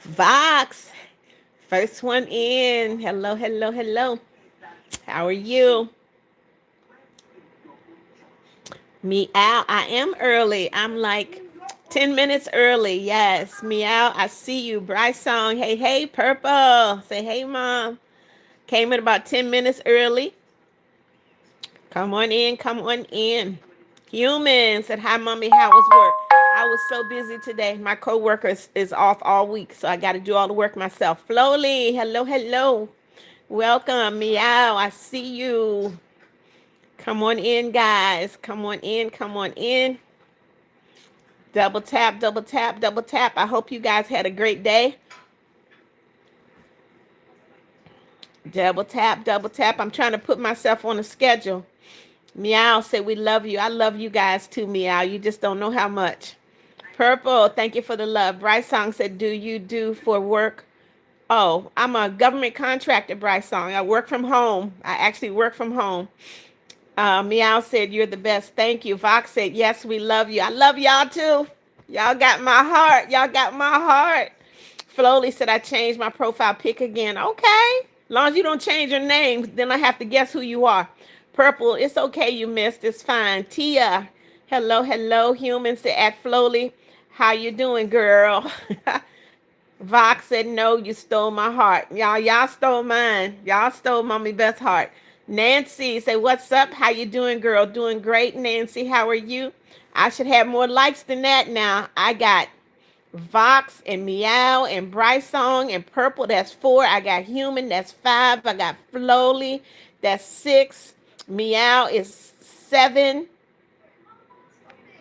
Vox, first one in. Hello, hello, hello. How are you? Meow. I am early. I'm like 10 minutes early. Yes. Meow. I see you. Bryce Song. Hey, hey, Purple. Say, hey, Mom. Came in about 10 minutes early. Come on in. Come on in. Human said, hi, Mommy. How was work? I was so busy today. My coworker is off all week, so I got to do all the work myself. Flowly. Hello, hello. Welcome. Meow. I see you. Come on in, guys. Come on in. Come on in. Double tap, double tap, double tap. I hope you guys had a great day. Double tap, double tap. I'm trying to put myself on a schedule. Meow said we love you. I love you guys too, Meow. You just don't know how much. Purple, thank you for the love. Bryce Song said, do you do for work? Oh, I'm a government contractor, Bryce Song. I work from home. I actually work from home. Meow said, you're the best. Thank you. Vox said, yes, we love you. I love y'all too. Y'all got my heart. Y'all got my heart. Flowly said, I changed my profile pic again. Okay. As long as you don't change your name, then I have to guess who you are. Purple, it's okay you missed. It's fine. Tia, hello, hello. Human said, at Flowly, how you doing, girl? Vox said, no, you stole my heart. Y'all stole mine. Y'all stole Mommy Beth's heart. Nancy said, what's up? How you doing, girl? Doing great, Nancy. How are you? I should have more likes than that now. I got Vox and Meow and Bryce Song and Purple. That's 4. I got Human. That's 5. I got Flowly. That's 6. Meow is 7.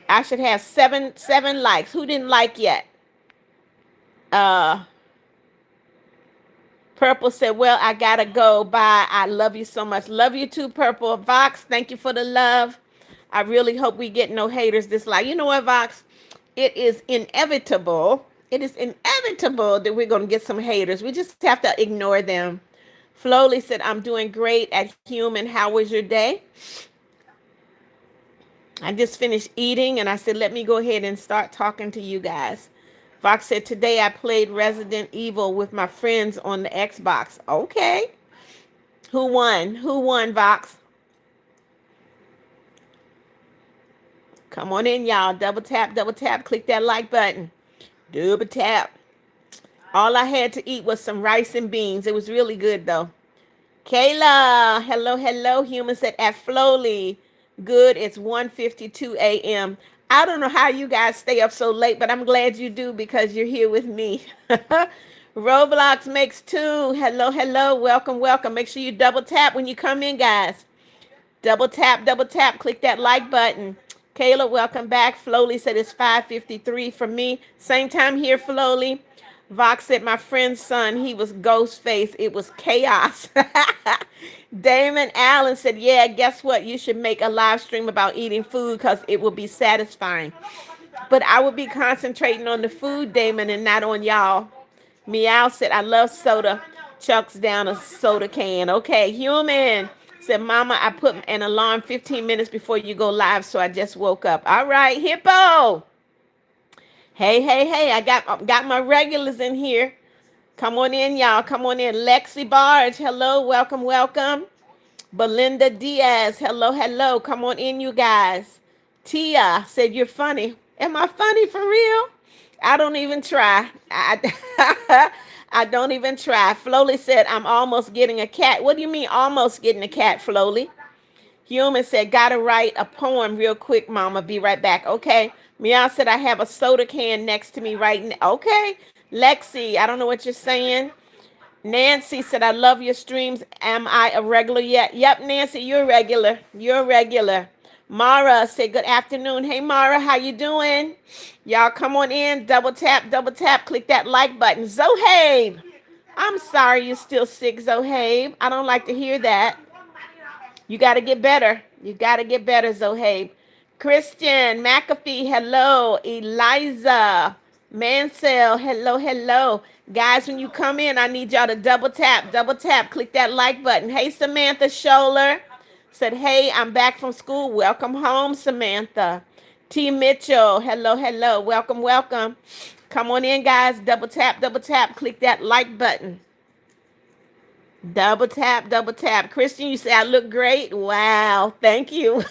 I should have seven likes. Who didn't like yet? Purple said, well, I gotta go. Bye. I love you so much. Love you too, Purple. Vox, thank you for the love. I really hope we get no haters this life. You know what, Vox? It is inevitable. It is inevitable that we're going to get some haters. We just have to ignore them. Flowly said, I'm doing great at Human. How was your day? I just finished eating and I said, let me go ahead and start talking to you guys. Vox said, today I played Resident Evil with my friends on the Xbox. Okay. Who won? Who won, Vox? Come on in, y'all. Double tap, double tap. Click that like button. Double tap. All I had to eat was some rice and beans. It was really good, though. Kayla, hello, hello. Human said, at Flowly. Good, it's 1:52 a.m. I don't know how you guys stay up so late, but I'm glad you do because you're here with me. Roblox makes 2. Hello, hello. Welcome, welcome. Make sure you double tap when you come in, guys. Double tap, double tap. Click that like button. Kayla, welcome back. Flowly said it's 5:53 for me. Same time here, Flowly. Vox said my friend's son, he was ghost face. It was chaos. Damon Allen said, yeah, guess what? You should make a live stream about eating food because it will be satisfying. But I would be concentrating on the food, Damon, and not on y'all. Meow said, I love soda. Chucks down a soda can. Okay, Human said, Mama, I put an alarm 15 minutes before you go live, so I just woke up. All right, Hippo. Hey, hey, hey, I got my regulars in here. Come on in, y'all. Come on in. Lexi Barge, hello, welcome, welcome. Belinda Diaz, hello, hello. Come on in, you guys. Tia said, you're funny. Am I funny for real? I don't even try. I don't even try. Flowly said, I'm almost getting a cat. What do you mean almost getting a cat, Flowly? Human said, gotta write a poem real quick, Mama. Be right back. Okay. Meow said, I have a soda can next to me right now. Okay. Lexi, I don't know what you're saying. Nancy said, I love your streams. Am I a regular yet? Yep, Nancy, you're regular. You're regular. Mara said, good afternoon. Hey, Mara, how you doing? Y'all come on in. Double tap, double tap. Click that like button. Zohabe. I'm sorry you're still sick, Zohabe. I don't like to hear that. You got to get better. You got to get better, Zohabe. Christian McAfee, hello. Eliza Mansell, hello, hello. Guys, when you come in, I need y'all to double tap, click that like button. Hey, Samantha Scholler. said, hey, I'm back from school. Welcome home, Samantha. T. Mitchell, hello, hello. Welcome, welcome. Come on in, guys. Double tap, double tap. Click that like button. Double tap, double tap. Christian, you say I look great. Wow, thank you.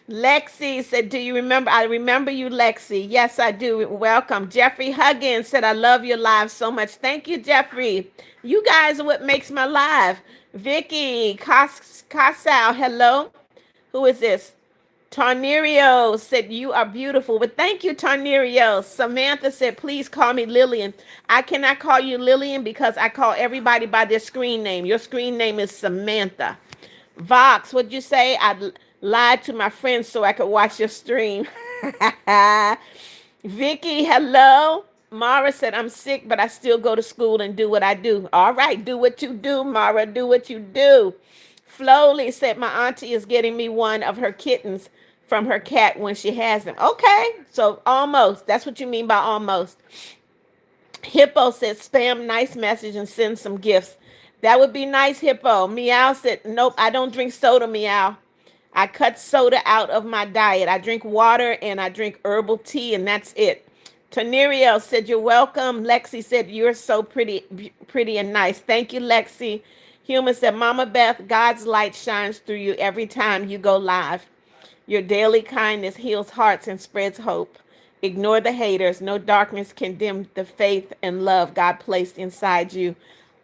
Lexi said, do you remember? I remember you, Lexi. Yes, I do. Welcome. Jeffrey Huggins said, I love your live so much. Thank you, Jeffrey. You guys are what makes my live. Vicky Casal, hello. Who is this? Tarnerio said, you are beautiful. But thank you, Tarnerio. Samantha said, please call me Lillian. I cannot call you Lillian because I call everybody by their screen name. Your screen name is Samantha. Vox, what'd you say? I lied to my friends so I could watch your stream. Vicky, hello. Mara said, I'm sick, but I still go to school and do what I do. All right, do what you do, Mara. Do what you do. Flowly said, my auntie is getting me one of her kittens from her cat when she has them. Okay, so almost. That's what you mean by almost. Hippo said, spam nice message and send some gifts. That would be nice, Hippo. Meow said, nope, I don't drink soda, Meow. I cut soda out of my diet. I drink water and I drink herbal tea, and that's it. Tanerio said, you're welcome. Lexi said, you're so pretty and nice. Thank you, Lexi. Human said, Mama Beth, God's light shines through you every time you go live. Your daily kindness heals hearts and spreads hope. Ignore the haters. No darkness can dim the faith and love God placed inside you.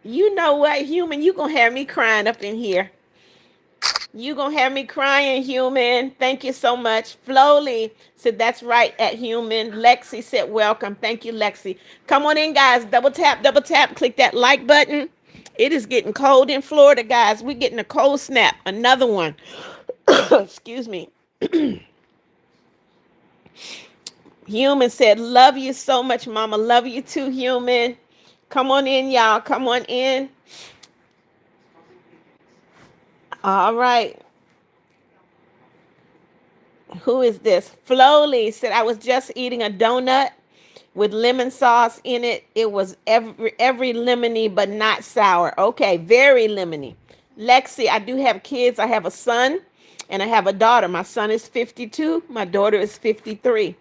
You know what, Human? You gonna have me crying up in here. You gonna have me crying, Human. Thank you so much. Flowly said, that's right, at Human. Lexi said, welcome. Thank you, Lexi. Come on in, guys. Double tap, double tap. Click that like button. It is getting cold in Florida, guys. We're getting a cold snap. Another one. Excuse me. Human said, love you so much, Mama. Love you too, Human. Come on in, y'all. Come on in. All right. Who is this? Flowly said, I was just eating a donut with lemon sauce in it. It was every lemony, but not sour. Okay, very lemony. Lexi, I do have kids. I have a son and I have a daughter. My son is 52. My daughter is 53.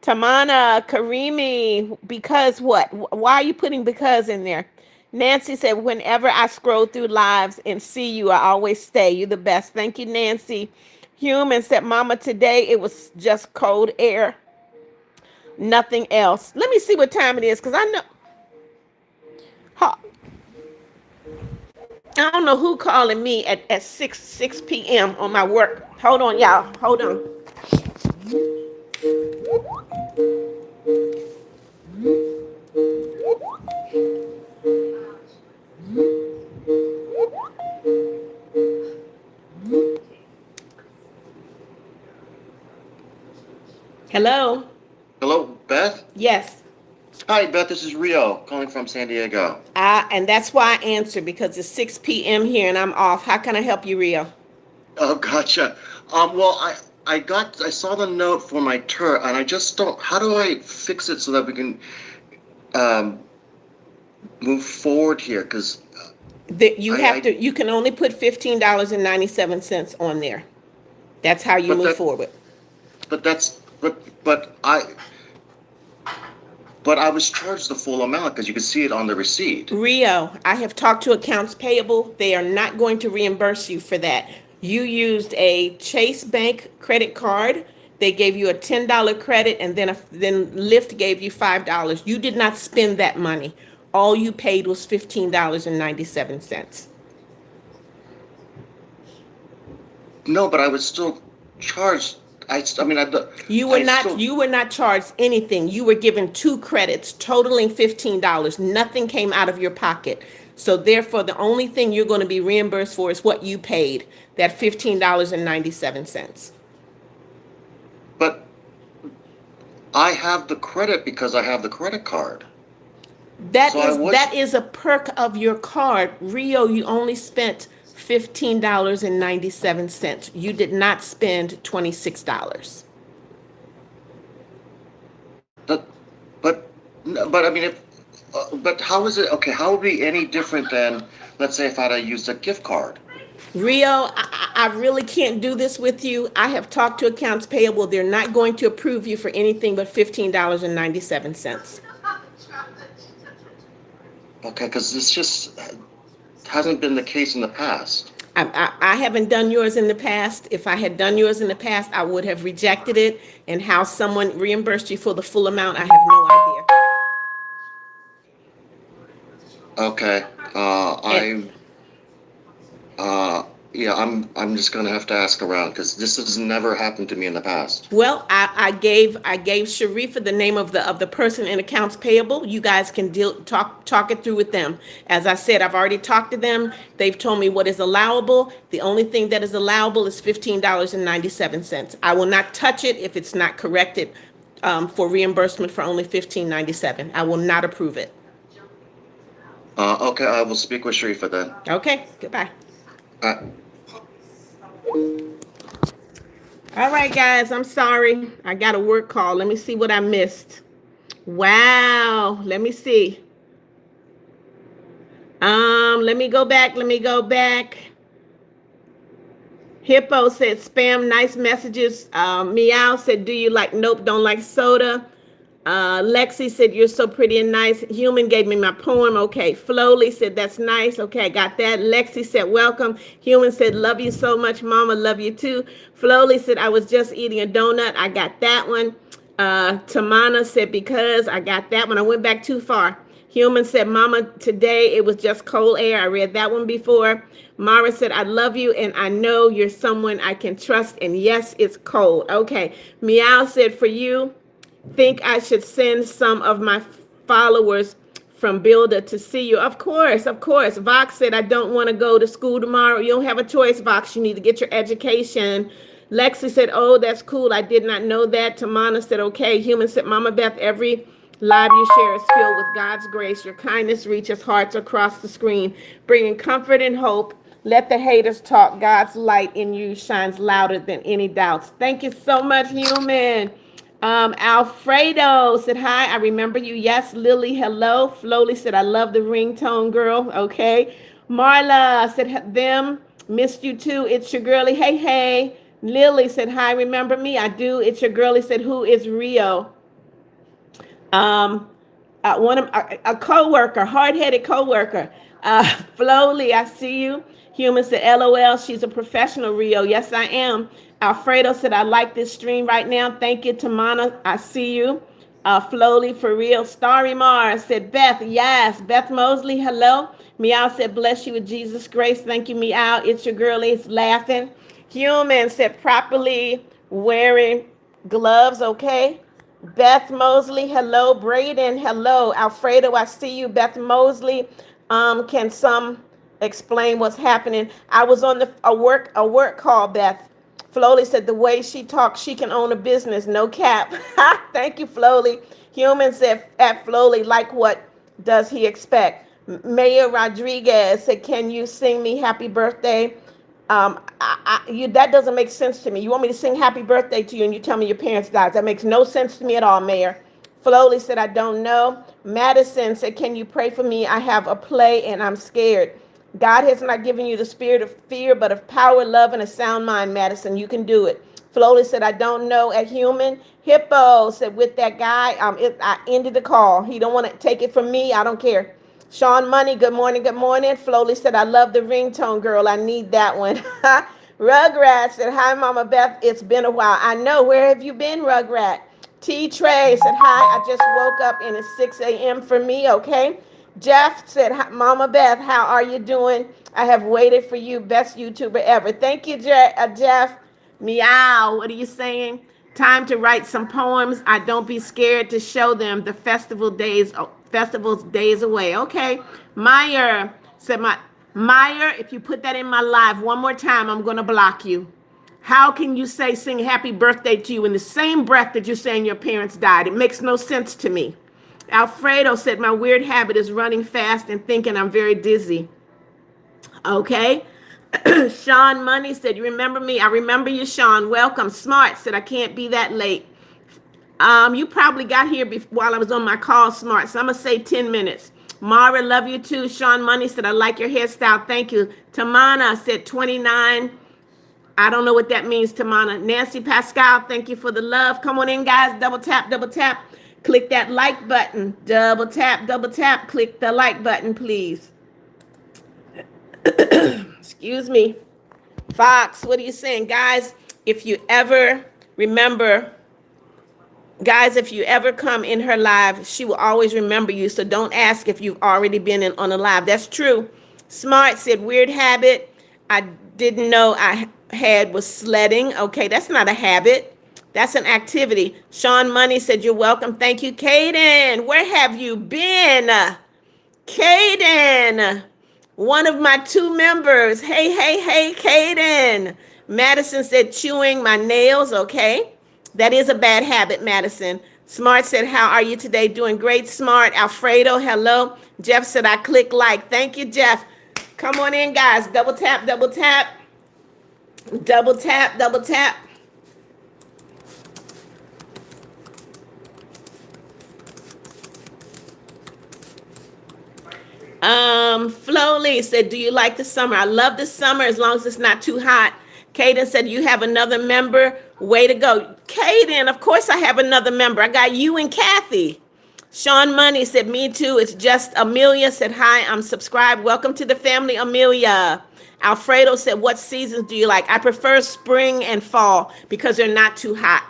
Tamana, Karimi, because what? Why are you putting because in there? Nancy said, whenever I scroll through lives and see you, I always stay. You're the best. Thank you, Nancy. Human said, Mama, today it was just cold air. Nothing else. Let me see what time it is, because I know. I don't know who calling me at 6 p.m. on my work. Hold on, y'all. Hold on. Hello? Hello, Beth? Yes. Hi, Beth. This is Rio calling from San Diego. And that's why I answered, because it's 6 p.m. here and I'm off. How can I help you, Rio? Oh, gotcha. Well, I saw the note for my tour, and I just don't. How do I fix it so that we can um, move forward here? Because You can only put $15.97 on there. That's how you but move that, forward. but that's, but I was charged the full amount because you could see it on the receipt. Rio, I have talked to accounts payable. They are not going to reimburse you for that. You used a Chase Bank credit card. They gave you a $10 credit, and then Lyft gave you $5. You did not spend that money. All you paid was $15.97. No, but I was still charged. I mean, You were not charged anything. You were given 2 credits totaling $15. Nothing came out of your pocket. So therefore, the only thing you're going to be reimbursed for is what you paid, that $15.97. But I have the credit because I have the credit card. That is a perk of your card. Rio, you only spent $15.97. You did not spend $26. But, but, but I mean, but how is it? Okay, how would it be any different than, let's say, if I had used a gift card? Rio, I really can't do this with you. I have talked to accounts payable. They're not going to approve you for anything but $15.97. Okay, because this just hasn't been the case in the past. I haven't done yours in the past. If I had done yours in the past, I would have rejected it. And how someone reimbursed you for the full amount, I have no idea. Okay. And Uh, yeah, I'm just gonna have to ask around because this has never happened to me in the past. well, I gave Sharifa the name of the person in accounts payable. You guys can talk it through with them. As I said, I've already talked to them. They've told me what is allowable. The only thing that is allowable is $15.97. I will not touch it if it's not corrected for reimbursement for only $15.97. I will not approve it. Okay, I will speak with Sharifa then. Okay, goodbye. Uh, All right, guys, I'm sorry. I got a work call. Let me see what I missed. Wow. Let me see. Let me go back. Let me go back. Hippo said spam nice messages. Meow said, do you like nope, don't like soda. Lexi said, you're so pretty and nice. Human gave me my poem. Okay. Flowly said, that's nice. Okay, I got that. Lexi said, welcome. Human said, love you so much, mama. Love you too. Flowly said, I was just eating a donut. I got that one. Tamana said, because I got that one. I went back too far. Human said, mama, today it was just cold air. I read that one before. Mara said, I love you and I know you're someone I can trust. And yes, it's cold. Okay. Meow said, for you, think I should send some of my followers from Builder to see you. Of course, of course. Vox said, I don't want to go to school tomorrow. You don't have a choice, Vox. You need to get your education. Lexi said, oh, that's cool. I did not know that. Tamana said, okay. Human said, Mama Beth, every live you share is filled with God's grace. Your kindness reaches hearts across the screen, bringing comfort and hope. Let the haters talk. God's light in you shines louder than any doubts. Thank you so much, Human. Alfredo said, hi, I remember you. Yes, Lily, hello. Flowly said, I love the ringtone girl. Okay. Marla said, them, missed you too. It's your girly. Hey, hey. Lily said, hi, remember me? I do. It's your girly. Said, who is Rio? Um, one of a co-worker, hard-headed co-worker. Flowly, I see you. Human said, LOL, she's a professional, Rio. Yes, I am. Alfredo said, I like this stream right now. Thank you, Tamana. I see you. Flowly, for real. Starry Mars said, Beth, yes. Beth Mosley, hello. Meow said, bless you with Jesus' grace. Thank you, Meow. It's your girlie. It's laughing. Human said, properly wearing gloves, okay? Beth Mosley, hello. Braden, hello. Alfredo, I see you. Beth Mosley, can some explain what's happening? I was on a work call, Beth. Flowly said the way she talks, she can own a business. No cap. Thank you, Flowly. Human said at Flowly, like what does he expect? Mayor Rodriguez said, can you sing me happy birthday? That doesn't make sense to me. You want me to sing happy birthday to you and you tell me your parents died. That makes no sense to me at all, Mayor. Flowly said, I don't know. Madison said, can you pray for me? I have a play and I'm scared. God has not given you the spirit of fear, but of power, love, and a sound mind, Madison. You can do it. Flowly said, I don't know a human. Hippo said, with that guy, I ended the call. He don't want to take it from me. I don't care. Sean Money, good morning, good morning. Flowly said, I love the ringtone, girl. I need that one. Rugrat said, hi, Mama Beth. It's been a while. I know. Where have you been, Rugrat? T. Trey said, hi, I just woke up and it's 6 a.m. for me, okay? Jeff said, Mama Beth, how are you doing? I have waited for you. Best YouTuber ever. Thank you, Jeff. Meow. What are you saying? Time to write some poems. I don't be scared to show them the festival's days away. Okay. Meyer said, Meyer, if you put that in my live one more time, I'm going to block you. How can you sing happy birthday to you in the same breath that you're saying your parents died? It makes no sense to me. Alfredo said, my weird habit is running fast and thinking I'm very dizzy. Okay. Sean Money said, you remember me? I remember you, Sean. Welcome. Smart said, I can't be that late. You probably got here while I was on my call, Smart. So I'm going to say 10 minutes. Mara, love you too. Sean Money said, I like your hairstyle. Thank you. Tamana said 29. I don't know what that means, Tamana. Nancy Pascal, thank you for the love. Come on in, guys. Double tap, double tap. Click that like button. Double tap, double tap. Click the like button, please. Excuse me. Fox, what are you saying? Guys, if you ever remember, guys, if you ever come in her live, she will always remember you. So don't ask if you've already been in on a live. That's true. Smart said, weird habit I didn't know I had was sledding. Okay, that's not a habit. That's an activity. Sean Money said, you're welcome. Thank you, Kaden. Where have you been? Kaden, one of my two members. Hey, hey, hey, Kaden. Madison said, chewing my nails. Okay. That is a bad habit, Madison. Smart said, how are you today? Doing great, Smart. Alfredo, hello. Jeff said, I click like. Thank you, Jeff. Come on in, guys. Double tap, double tap. Double tap, double tap. Flowly said, do you like the summer? I love the summer as long as it's not too hot. Kaden said, you have another member. Way to go. Kaden, of course I have another member. I got you and Kathy. Sean Money said, me too. It's just Amelia said, hi, I'm subscribed. Welcome to the family, Amelia. Alfredo said, what seasons do you like? I prefer spring and fall because they're not too hot.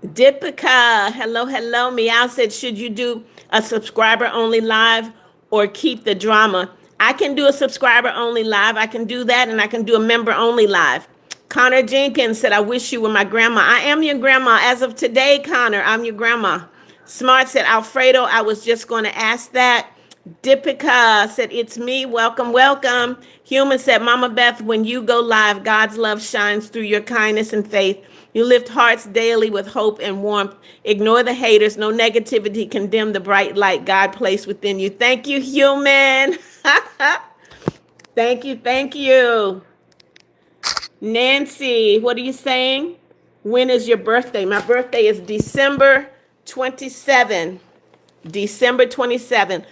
Dipika, hello, hello. Meow said, should you do a subscriber only live or keep the drama? I can do a subscriber only live. I can do that, and I can do a member only live. Connor Jenkins said, I wish you were my grandma. I am your grandma. As of today, Connor, I'm your grandma. Smart said, Alfredo, I was just going to ask that. Dipika said, it's me. Welcome, welcome. Human said, Mama Beth, when you go live, God's love shines through your kindness and faith. You lift hearts daily with hope and warmth. Ignore the haters. No negativity can dim the bright light God placed within you. Thank you, Human. Thank you, thank you. Nancy, what are you saying? When is your birthday? My birthday is December 27. December 27.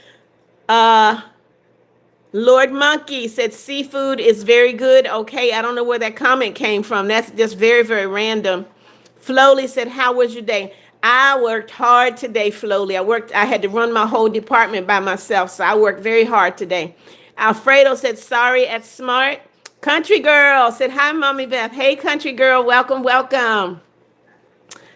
Lord Monkey said seafood is very good. Okay, I don't know where that comment came from. That's just very, very random. Flowly said, how was your day? I worked hard today, Flowly. I had to run my whole department by myself, so I worked very hard today. Alfredo said, sorry at Smart. Country Girl said, hi, Mommy Beth. Hey, Country Girl, welcome, welcome.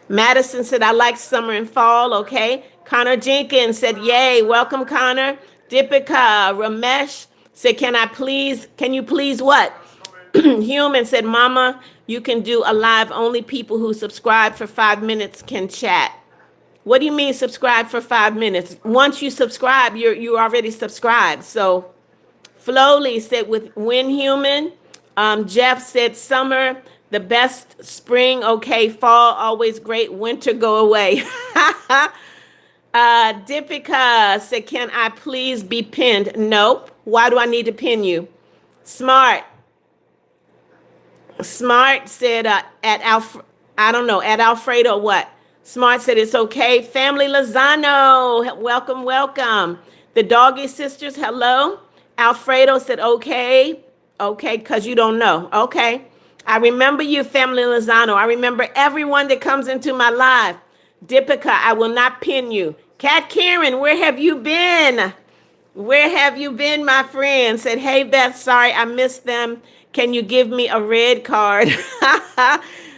Madison said, I like summer and fall. Okay. Connor Jenkins said, yay, welcome, Connor. Dipika Ramesh said, can you please what? Human said, Mama, you can do a live. Only people who subscribe for 5 minutes can chat. What do you mean subscribe for 5 minutes? Once you subscribe, you're already subscribed. So Flowly said, with when Human. Jeff said, summer, the best, spring, okay, fall, always great, winter, go away. Dipika said, can I please be pinned? Nope. Why do I need to pin you? Smart said, at Alfredo, what? Smart said, it's okay. Family Lozano, welcome, welcome. The Doggy Sisters, hello. Alfredo said, okay, because you don't know. Okay. I remember you, Family Lozano. I remember everyone that comes into my live. Dipika, I will not pin you. Kat Karen, where have you been? Where have you been, my friend? Said, hey, Beth, sorry, I missed them. Can you give me a red card?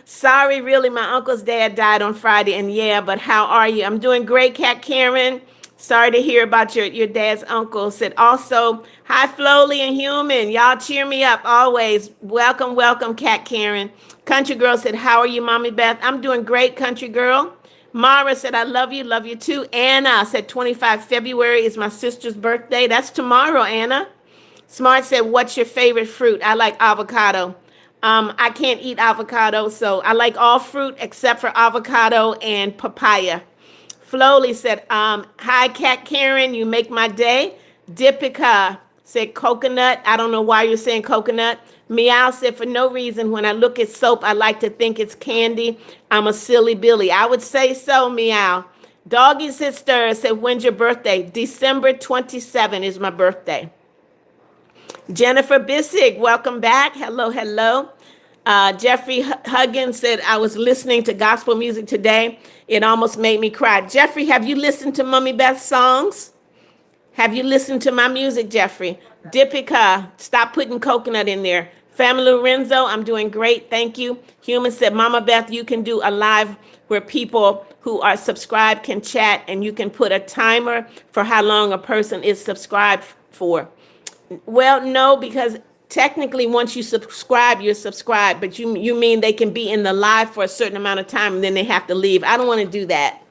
Sorry, really, my uncle's dad died on Friday, and yeah, but how are you? I'm doing great, Kat Karen. Sorry to hear about your dad's uncle. Said also, hi, Flowly and Human. Y'all cheer me up always. Welcome, welcome, Kat Karen. Country Girl said, how are you, Mommy Beth? I'm doing great, Country Girl. Mara said, I love you too. Anna said, 25 February is my sister's birthday. That's tomorrow, Anna. Smart said, what's your favorite fruit? I like avocado. I can't eat avocado, so I like all fruit except for avocado and papaya. Flowly said, hi, Cat Karen, you make my day. Dipika said, coconut. I don't know why you're saying coconut. Meow said, for no reason. When I look at soap, I like to think it's candy. I'm a silly Billy. I would say so, Meow. Doggy Sister said, when's your birthday? December 27 is my birthday. Jennifer Bissig, welcome back. Hello, hello. Jeffrey Huggins said, I was listening to gospel music today. It almost made me cry. Jeffrey, have you listened to Mummy Beth's songs? Have you listened to my music, Jeffrey? Dipika, stop putting coconut in there. Family Lorenzo, I'm doing great. Thank you. Human said, Mama Beth, you can do a live where people who are subscribed can chat, and you can put a timer for how long a person is subscribed for. Well, no, because technically once you subscribe, you're subscribed, but you mean they can be in the live for a certain amount of time and then they have to leave. I don't want to do that.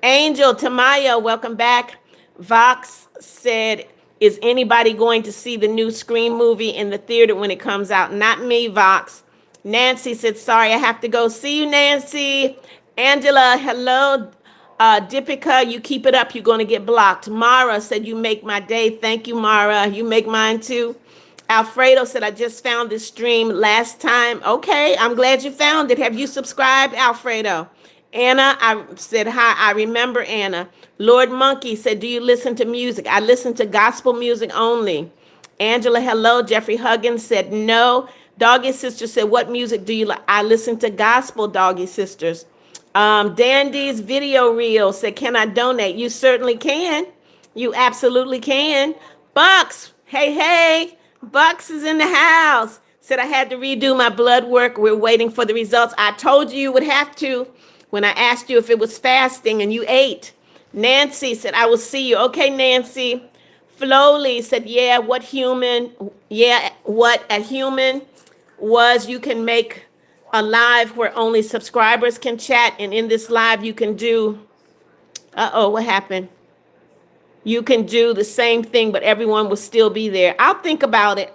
Angel Tamayo, welcome back. Vox said, is anybody going to see the new Scream movie in the theater when it comes out? Not me, Vox. Nancy said, sorry, I have to go. See you, Nancy. Angela, hello. Dipika, you keep it up, you're going to get blocked. Mara said, you make my day. Thank you, Mara. You make mine too. Alfredo said, I just found this stream last time. Okay, I'm glad you found it. Have you subscribed, Alfredo? Anna, I said, hi, I remember Anna. Lord Monkey said, do you listen to music? I listen to gospel music only. Angela, hello. Jeffrey Huggins said, no. Doggy Sister said, what music do you like? I listen to gospel, Doggy Sisters. Dandy's video reel said, can I donate? You certainly can. You absolutely can. Bucks, hey, hey. Bucks is in the house. Said I had to redo my blood work. We're waiting for the results. I told you would have to when I asked you if it was fasting and you ate. Nancy said, I will see you. Okay, Nancy. Flowly said, yeah, what a human was you can make a live where only subscribers can chat. And in this live, you can do, what happened? You can do the same thing, but everyone will still be there. I'll think about it.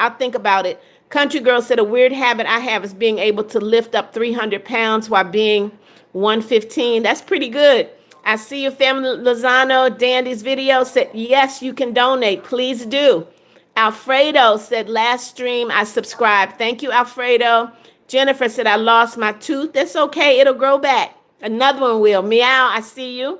Country Girl said, a weird habit I have is being able to lift up 300 pounds while being 115. That's pretty good. I see your family, Lozano. Dandy's video said, yes, you can donate. Please do. Alfredo said, last stream I subscribed. Thank you, Alfredo. Jennifer said, I lost my tooth. That's okay. It'll grow back. Another one will. Meow, I see you.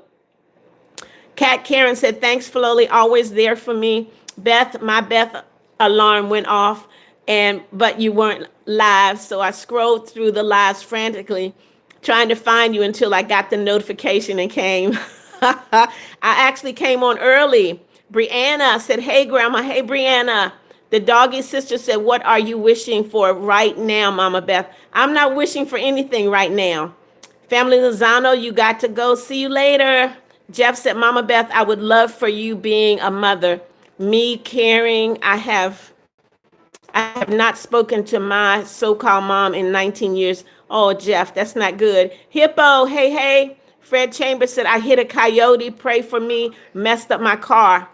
Kat Karen said, thanks, Flowly, always there for me. Beth, my Beth alarm went off, but you weren't live, so I scrolled through the lives frantically, trying to find you until I got the notification and came. I actually came on early. Brianna said, hey, Grandma. Hey, Brianna. The Doggy Sister said, what are you wishing for right now, Mama Beth? I'm not wishing for anything right now. Family Lozano, you got to go. See you later. Jeff said, Mama Beth, I would love for you being a mother. Me caring, I have not spoken to my so-called mom in 19 years. Oh, Jeff, that's not good. Hippo, hey, hey. Fred Chambers said, I hit a coyote. Pray for me. Messed up my car.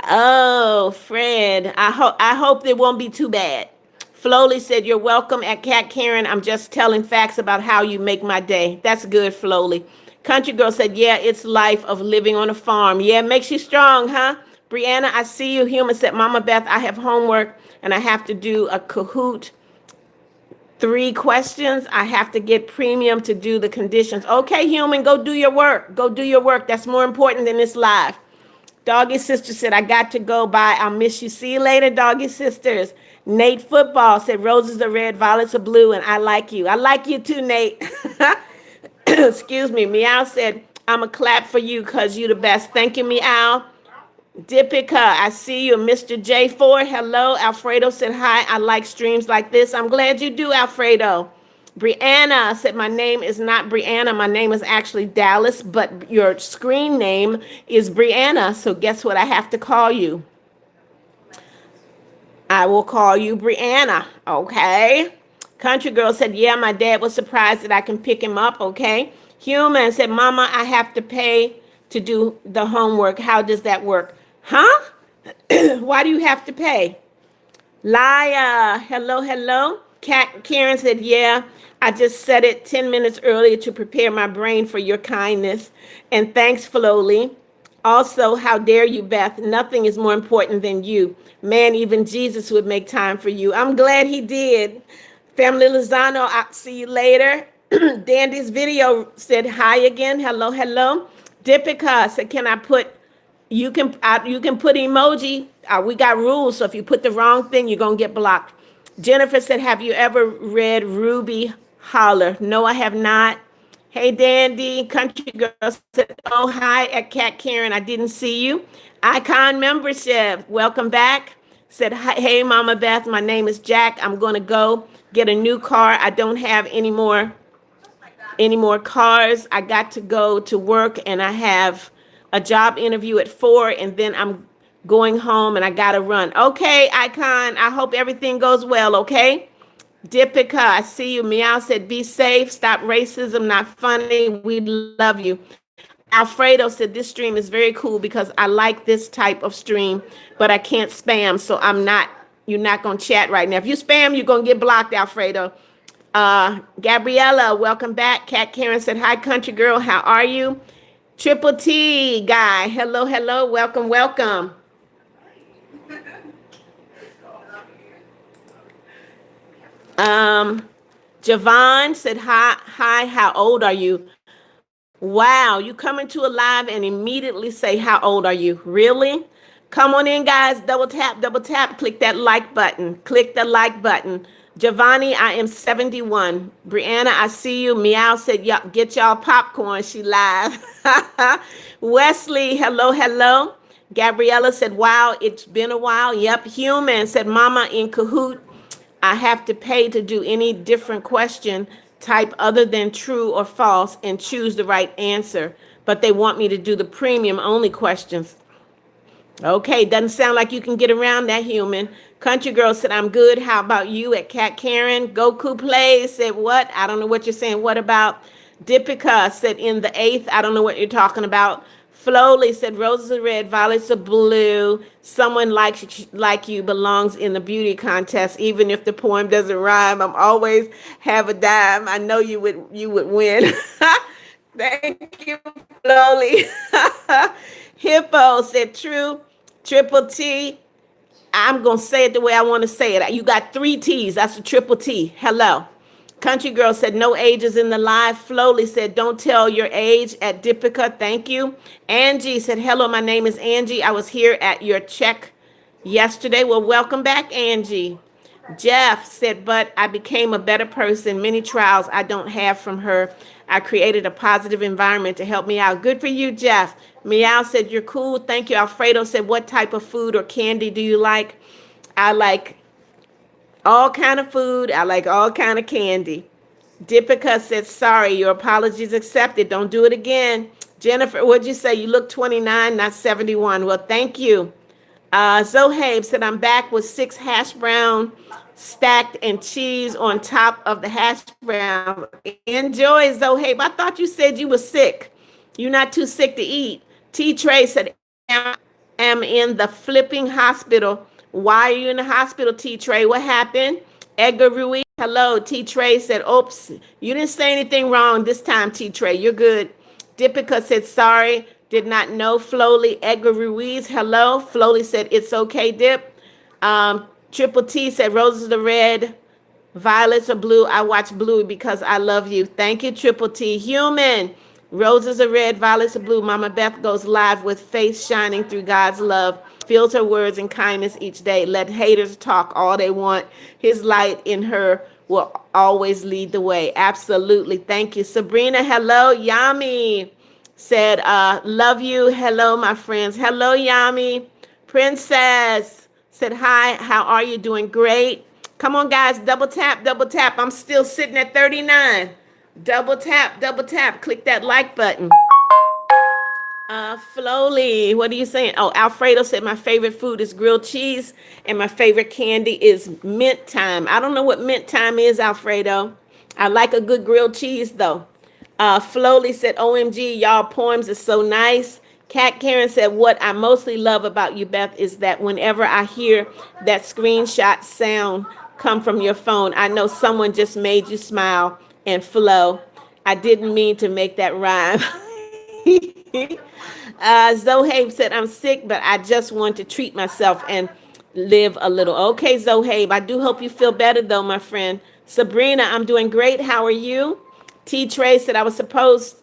Oh, Fred, I hope it won't be too bad. Flowly said, you're welcome at Cat Karen. I'm just telling facts about how you make my day. That's good, Flowly. Country Girl said, yeah, it's life of living on a farm. Yeah, makes you strong, huh? Brianna, I see you. Human said, Mama Beth, I have homework and I have to do a Kahoot. 3 questions. I have to get premium to do the conditions. Okay, Human, go do your work. Go do your work. That's more important than this live. Doggy Sister said, I got to go. Bye. I'll miss you. See you later, Doggy Sisters. Nate Football said, roses are red, violets are blue, and I like you. I like you too, Nate. Excuse me. Meow said, I'm a clap for you because you the best. Thank you, Meow. Dipika, I see you. Mr. J4, hello. Alfredo said, hi. I like streams like this. I'm glad you do, Alfredo. Brianna said, my name is not Brianna. My name is actually Dallas, but your screen name is Brianna. So guess what I have to call you? I will call you Brianna, okay? Country Girl said, yeah, my dad was surprised that I can pick him up, okay? Human said, Mama, I have to pay to do the homework. How does that work? Huh? Why do you have to pay? Laya, hello, hello. Kat Karen said, yeah, I just set it 10 minutes earlier to prepare my brain for your kindness. And thanks, Flowly. Also, how dare you, Beth? Nothing is more important than you. Man, even Jesus would make time for you. I'm glad he did. Family Lozano, I'll see you later. Dandy's video said hi again. Hello, hello. Dipika said, can I put, you can put emoji. We got rules, so if you put the wrong thing, you're going to get blocked. Jennifer said, have you ever read Ruby Holler? No, I have not. Hey, Dandy, country girl said, oh, hi at Cat Karen. I didn't see you. Icon membership, welcome back. Said, hey, Mama Beth, my name is Jack. I'm going to go get a new car. I don't have any more cars. I got to go to work and I have a job interview at 4 and then I'm going home and I got to run. Okay, Icon, I hope everything goes well, okay? Dipika, I see you. Meow said, be safe, stop racism, not funny. We love you. Alfredo said, this stream is very cool because I like this type of stream, but I can't spam, so you're not going to chat right now. If you spam, you're going to get blocked, Alfredo. Gabriella, welcome back. Kat Karen said, hi, country girl. How are you? Triple T guy, hello, hello. Welcome, welcome. Um, Javon said, hi, how old are you? Wow, you come into a live and immediately say, how old are you? Really? Come on in, guys. Double tap. Click that like button. Click the like button. Giovanni, I am 71. Brianna, I see you. Meow said, get y'all popcorn. She live. Wesley, hello, hello. Gabriella said, wow, it's been a while. Yep. Human said, Mama in Kahoot. I have to pay to do any different question type other than true or false and choose the right answer. But they want me to do the premium only questions. Okay, doesn't sound like you can get around that, human. Country girl said, I'm good. How about you at Cat Karen? Goku plays said, what? I don't know what you're saying. What about Dipika said, in the eighth? I don't know what you're talking about. Flowly said, roses are red, violets are blue. Someone like you belongs in the beauty contest, even if the poem doesn't rhyme. I'm always have a dime. I know you would win. Thank you, Flowly. Hippo said, true. Triple T. I'm going to say it the way I want to say it. You got 3 T's. That's a triple T. Hello. Country girl said, no ages in the live. Flowly said, don't tell your age at Dipika. Thank you. Angie said, hello, my name is Angie. I was here at your check yesterday. Well, welcome back, Angie. Jeff said, but I became a better person. Many trials I don't have from her. I created a positive environment to help me out. Good for you, Jeff. Meow said, you're cool. Thank you. Alfredo said, what type of food or candy do you like? I like all kind of food. I like all kind of candy. Dipika said, sorry, your apologies accepted. Don't do it again. Jennifer, what'd you say? You look 29, not 71. Well, thank you. Zohabe said, I'm back with 6 hash brown stacked and cheese on top of the hash brown. Enjoy, Zohabe. I thought you said you were sick. You're not too sick to eat. T. Trey said, am in the flipping hospital. Why are you in the hospital, T. Trey? What happened? Edgar Ruiz, hello. T. Trey said, oops, you didn't say anything wrong this time, T. Trey. You're good. Dipika said, sorry, did not know. Flowly, Edgar Ruiz, hello. Flowly said, it's okay, Dip. Triple T said, roses are red, violets are blue. I watch blue because I love you. Thank you, Triple T. Human, roses are red, violets are blue. Mama Beth goes live with face shining through God's love. Fills her words and kindness each day. Let haters talk all they want. His light in her will always lead the way. Absolutely. Thank you. Sabrina, hello. Yami said, love you. Hello, my friends. Hello, Yami. Princess said, hi. How are you? Doing great. Come on, guys. Double tap, double tap. I'm still sitting at 39. Double tap, double tap. Click that like button. Flowly, what are you saying? Oh, Alfredo said my favorite food is grilled cheese and my favorite candy is mint time. I don't know what mint time is, Alfredo. I like a good grilled cheese though. Flowly said, OMG, y'all poems is so nice. Kat Karen said, what I mostly love about you, Beth, is that whenever I hear that screenshot sound, come from your phone. I know someone just made you smile and flow. I didn't mean to make that rhyme. Zohabe said, I'm sick, but I just want to treat myself and live a little. Okay, Zohabe, I do hope you feel better though, my friend. Sabrina, I'm doing great. How are you? T. Trey said, I was supposed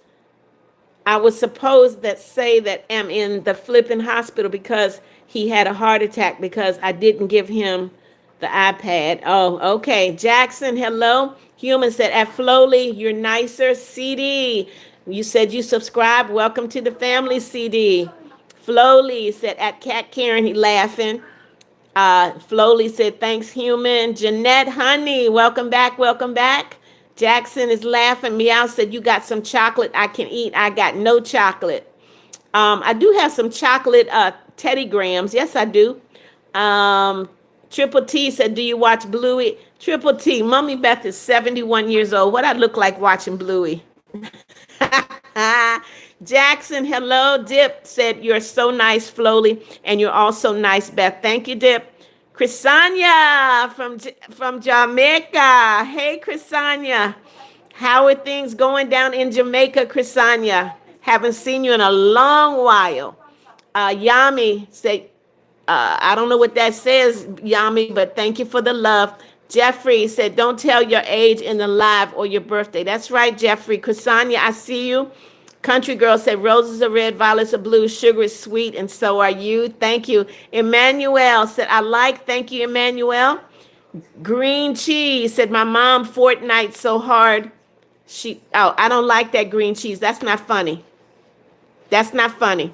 that say that I'm in the flipping hospital because he had a heart attack because I didn't give him the iPad. Oh, okay. Jackson, hello. Human said, at Flowly, you're nicer. CD, you said you subscribe. Welcome to the family, CD. Flowly said, at Cat Karen, he laughing. Flowly said, thanks, human. Jeanette Honey, welcome back, welcome back. Jackson is laughing. Meow said, you got some chocolate I can eat. I got no chocolate. I do have some chocolate Teddy Grahams. Yes, I do. Triple T said, do you watch Bluey? Triple T, Mommy Beth is 71 years old. What I look like watching Bluey? Jackson, hello. Dip said, you're so nice, Flowly, and you're also nice, Beth. Thank you, Dip. Chrisania from Jamaica. Hey, Chrisania. How are things going down in Jamaica, Chrisania? Haven't seen you in a long while. Yami said, I don't know what that says, Yami, but thank you for the love. Jeffrey said, don't tell your age in the live or your birthday. That's right, Jeffrey. Kusanya, I see you. Country Girl said, roses are red, violets are blue, sugar is sweet, and so are you. Thank you. Emmanuel said, thank you, Emmanuel. Green cheese said, my mom Fortnite so hard. I don't like that green cheese. That's not funny. That's not funny.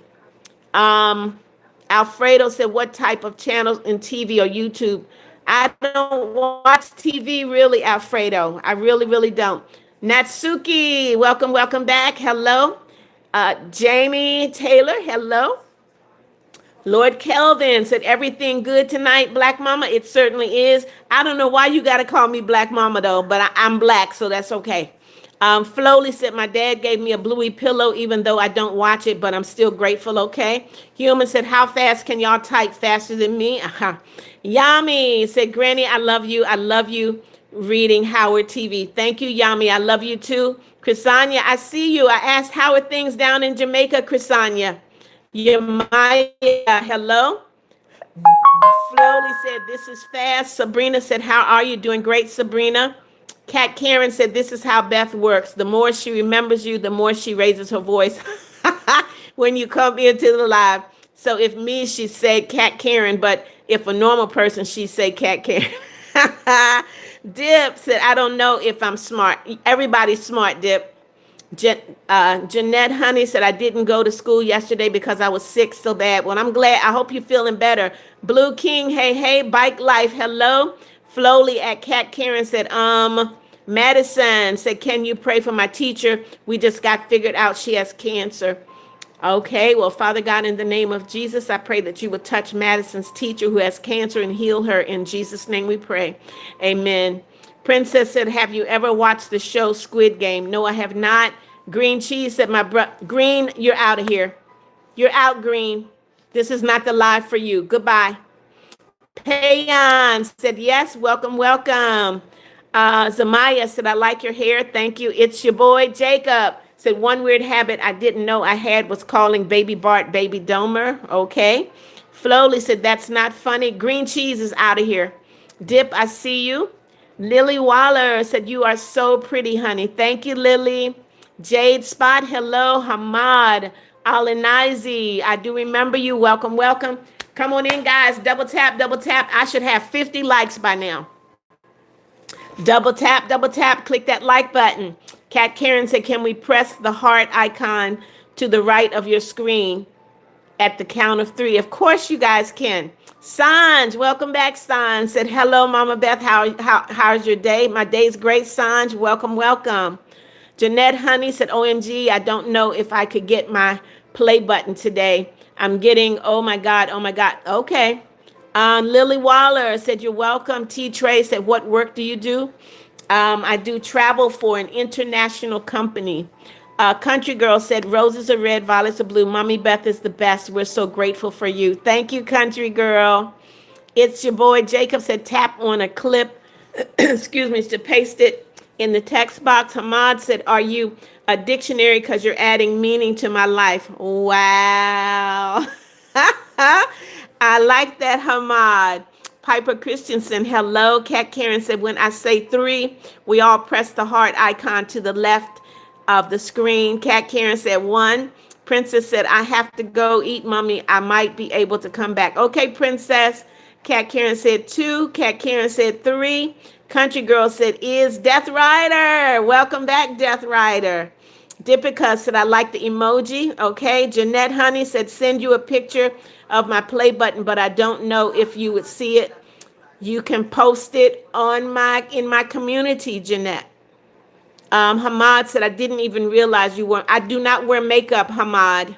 Alfredo said, what type of channels in TV or YouTube? I don't watch TV really, Alfredo. I really, really don't. Natsuki, welcome, welcome back. Hello. Jamie Taylor, hello. Lord Kelvin said, everything good tonight, Black Mama? It certainly is. I don't know why you got to call me Black Mama, though, but I'm black, so that's okay. Flowly said, my dad gave me a Bluey pillow, even though I don't watch it, but I'm still grateful, okay? Human said, how fast can y'all type faster than me? Yami said, Granny, I love you. I love you reading Howard TV. Thank you, Yami. I love you, too. Chrisania, I see you. I asked, how are things down in Jamaica, Chrisania? Yamaya, hello. Flowly said, this is fast. Sabrina said, how are you? Doing great, Sabrina. Kat Karen said, this is how Beth works. The more she remembers you, the more she raises her voice when you come into the live. So if me, she said Kat Karen, but if a normal person, she say Kat Karen. Dip said, I don't know if I'm smart. Everybody's smart, Dip. Jeanette Honey said, I didn't go to school yesterday because I was sick so bad. Well, I'm glad. I hope you're feeling better. Blue King, hey, hey, Bike Life, hello. Flowly at Cat Karen said, Madison said, can you pray for my teacher? We just got figured out she has cancer. Okay, well, Father God, in the name of Jesus, I pray that you would touch Madison's teacher who has cancer and heal her. In Jesus' name we pray. Amen. Princess said, have you ever watched the show Squid Game? No, I have not. Green Cheese said, Green, you're out of here. You're out, Green. This is not the live for you. Goodbye. Payan said, yes, welcome, welcome. Zamaya said, I like your hair. Thank you. It's your boy, Jacob. Said, one weird habit I didn't know I had was calling Baby Bart Baby Domer. Okay. Flowly said, that's not funny. Green Cheese is out of here. Dip, I see you. Lily Waller said, you are so pretty, honey. Thank you, Lily. Jade Spot, hello. Hamad Alinizi, I do remember you. Welcome, welcome. Come on in, guys. Double tap, double tap. I should have 50 likes by now. Double tap, click that like button. Kat Karen said, can we press the heart icon to the right of your screen at the count of 3? Of course you guys can. Sanj, welcome back, Sanj. Said, hello, Mama Beth. How's your day? My day's great, Sanj. Welcome, welcome. Jeanette Honey said, OMG, I don't know if I could get my play button today. I'm getting, oh my God. Okay. Lily Waller said, you're welcome. T. Trey said, what work do you do? I do travel for an international company. Country Girl said, roses are red, violets are blue. Mommy Beth is the best. We're so grateful for you. Thank you, Country Girl. It's your boy Jacob said, tap on a clip excuse me, to paste it in the text box. Hamad said, "Are you a dictionary? Because you're adding meaning to my life." Wow. I like that, Hamad. Piper Christensen, hello. Kat Karen said, "When I say three, we all press the heart icon to the left of the screen." Kat Karen said, "One." Princess said, "I have to go eat, mommy. I might be able to come back." Okay, Princess. Kat Karen said, "Two." Kat Karen said, "Three." Country Girl said, "Is Death Rider." Welcome back, Death Rider. Dipika said, "I like the emoji." Okay. Jeanette Honey said, "Send you a picture of my play button, but I don't know if you would see it. You can post it on in my community, Jeanette." Hamad said, "I didn't even realize you weren't." I do not wear makeup, Hamad.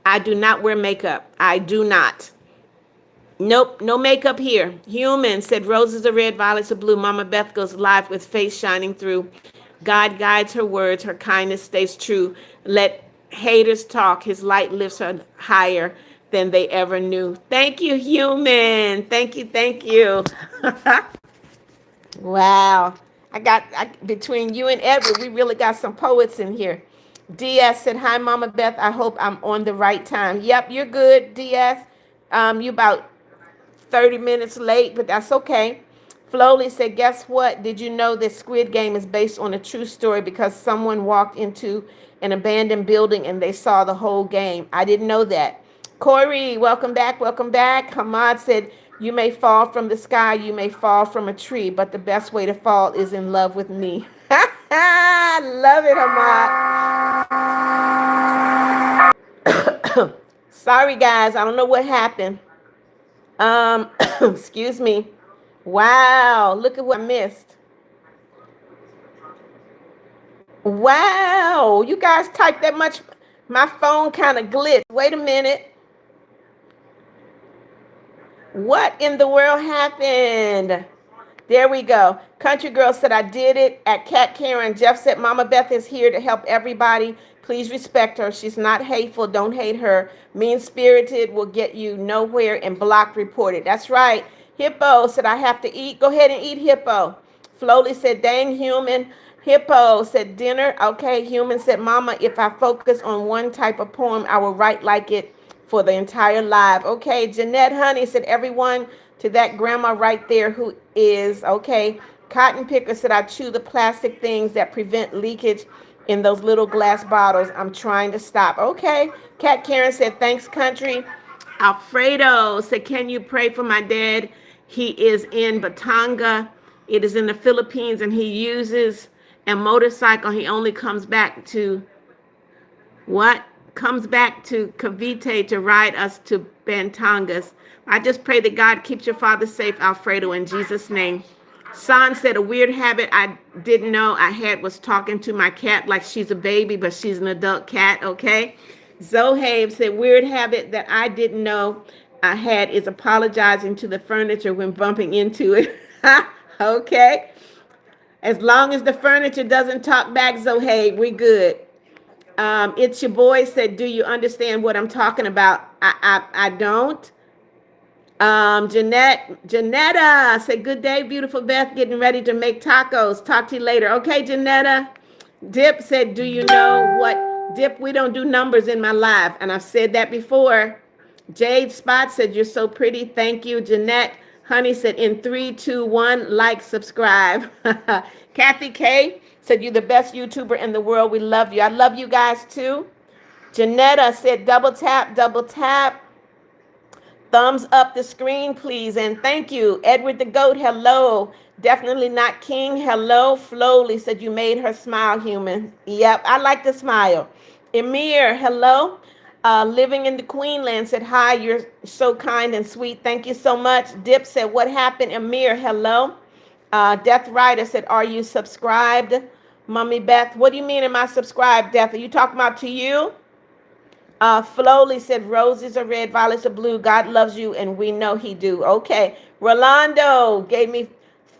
I do not wear makeup. I do not. Nope, no makeup here. Human said, "Roses are red, violets are blue." Mama Beth goes live with face shining through. God guides her words. Her kindness stays true. Let haters talk. His light lifts her higher than they ever knew. Thank you, Human. Thank you. Thank you. Wow. Between you and Edward, we really got some poets in here. DS said, "Hi, Mama Beth. I hope I'm on the right time." Yep, you're good, DS. You about 30 minutes late, but that's okay. Flowly said, "Guess what? Did you know that Squid Game is based on a true story because someone walked into an abandoned building and they saw the whole game? I didn't know that." Corey, welcome back. Welcome back. Hamad said, "You may fall from the sky, you may fall from a tree, but the best way to fall is in love with me." Love it, Hamad. Sorry, guys. I don't know what happened. Excuse me. Wow, look at what I missed. Wow, you guys typed that much. My phone kind of glitched. Wait a minute. What in the world happened? There we go. Country Girl said, "I did it." At Cat Karen, Jeff said, "Mama Beth is here to help everybody. Please respect her. She's not hateful. Don't hate her. Mean spirited will get you nowhere and block reported." That's right. Hippo said, "I have to eat." Go ahead and eat, Hippo. Flowly said, "Dang, Human." Hippo said, "Dinner." Okay. Human said, "Mama, if I focus on one type of poem, I will write like it for the entire live." Okay. Jeanette Honey said, "Everyone to that grandma right there who is." Okay. Cotton Picker said, "I chew the plastic things that prevent leakage in those little glass bottles. I'm trying to stop." Okay. Kat Karen said, "Thanks, country." Alfredo said, "Can you pray for my dad? He is in Batanga. It is in the Philippines, and he uses a motorcycle. He only comes back to what? Comes back to Cavite to ride us to Bantangas. I just pray that God keeps your father safe, Alfredo, in Jesus' name." San said, "A weird habit I didn't know I had was talking to my cat like she's a baby, but she's an adult cat." Okay. Zohabe said, "Weird habit that I didn't know I had is apologizing to the furniture when bumping into it." Okay. As long as the furniture doesn't talk back, Zohabe, we good. It's your boy said, "Do you understand what I'm talking about?" I don't. Janetta said, "Good day, beautiful Beth. Getting ready to make tacos. Talk to you later." Okay, Janetta. Dip said, "Do you know what?" Dip, we don't do numbers in my live, and I've said that before. Jade Spot said, "You're so pretty. Thank you." Jeanette Honey said, "In 3, 2, 1, like, subscribe." Kathy K said, "You're the best YouTuber in the world. We love you." I love you guys too. Janetta said, "Double tap, double tap. Thumbs up the screen, please, and thank you." Edward the Goat, hello. Definitely not King, hello. Flowly said, "You made her smile, Human." Yep, I like to smile. Emir, hello. Living in the Queenland said, "Hi, you're so kind and sweet. Thank you so much." Dip said, "What happened?" Emir, hello. Death Rider said, "Are you subscribed?" Mummy Beth, what do you mean am I subscribed, Death? Are you talking about to you? Flowly said, "Roses are red, violets are blue. God loves you, and we know he do." Okay. Rolando gave me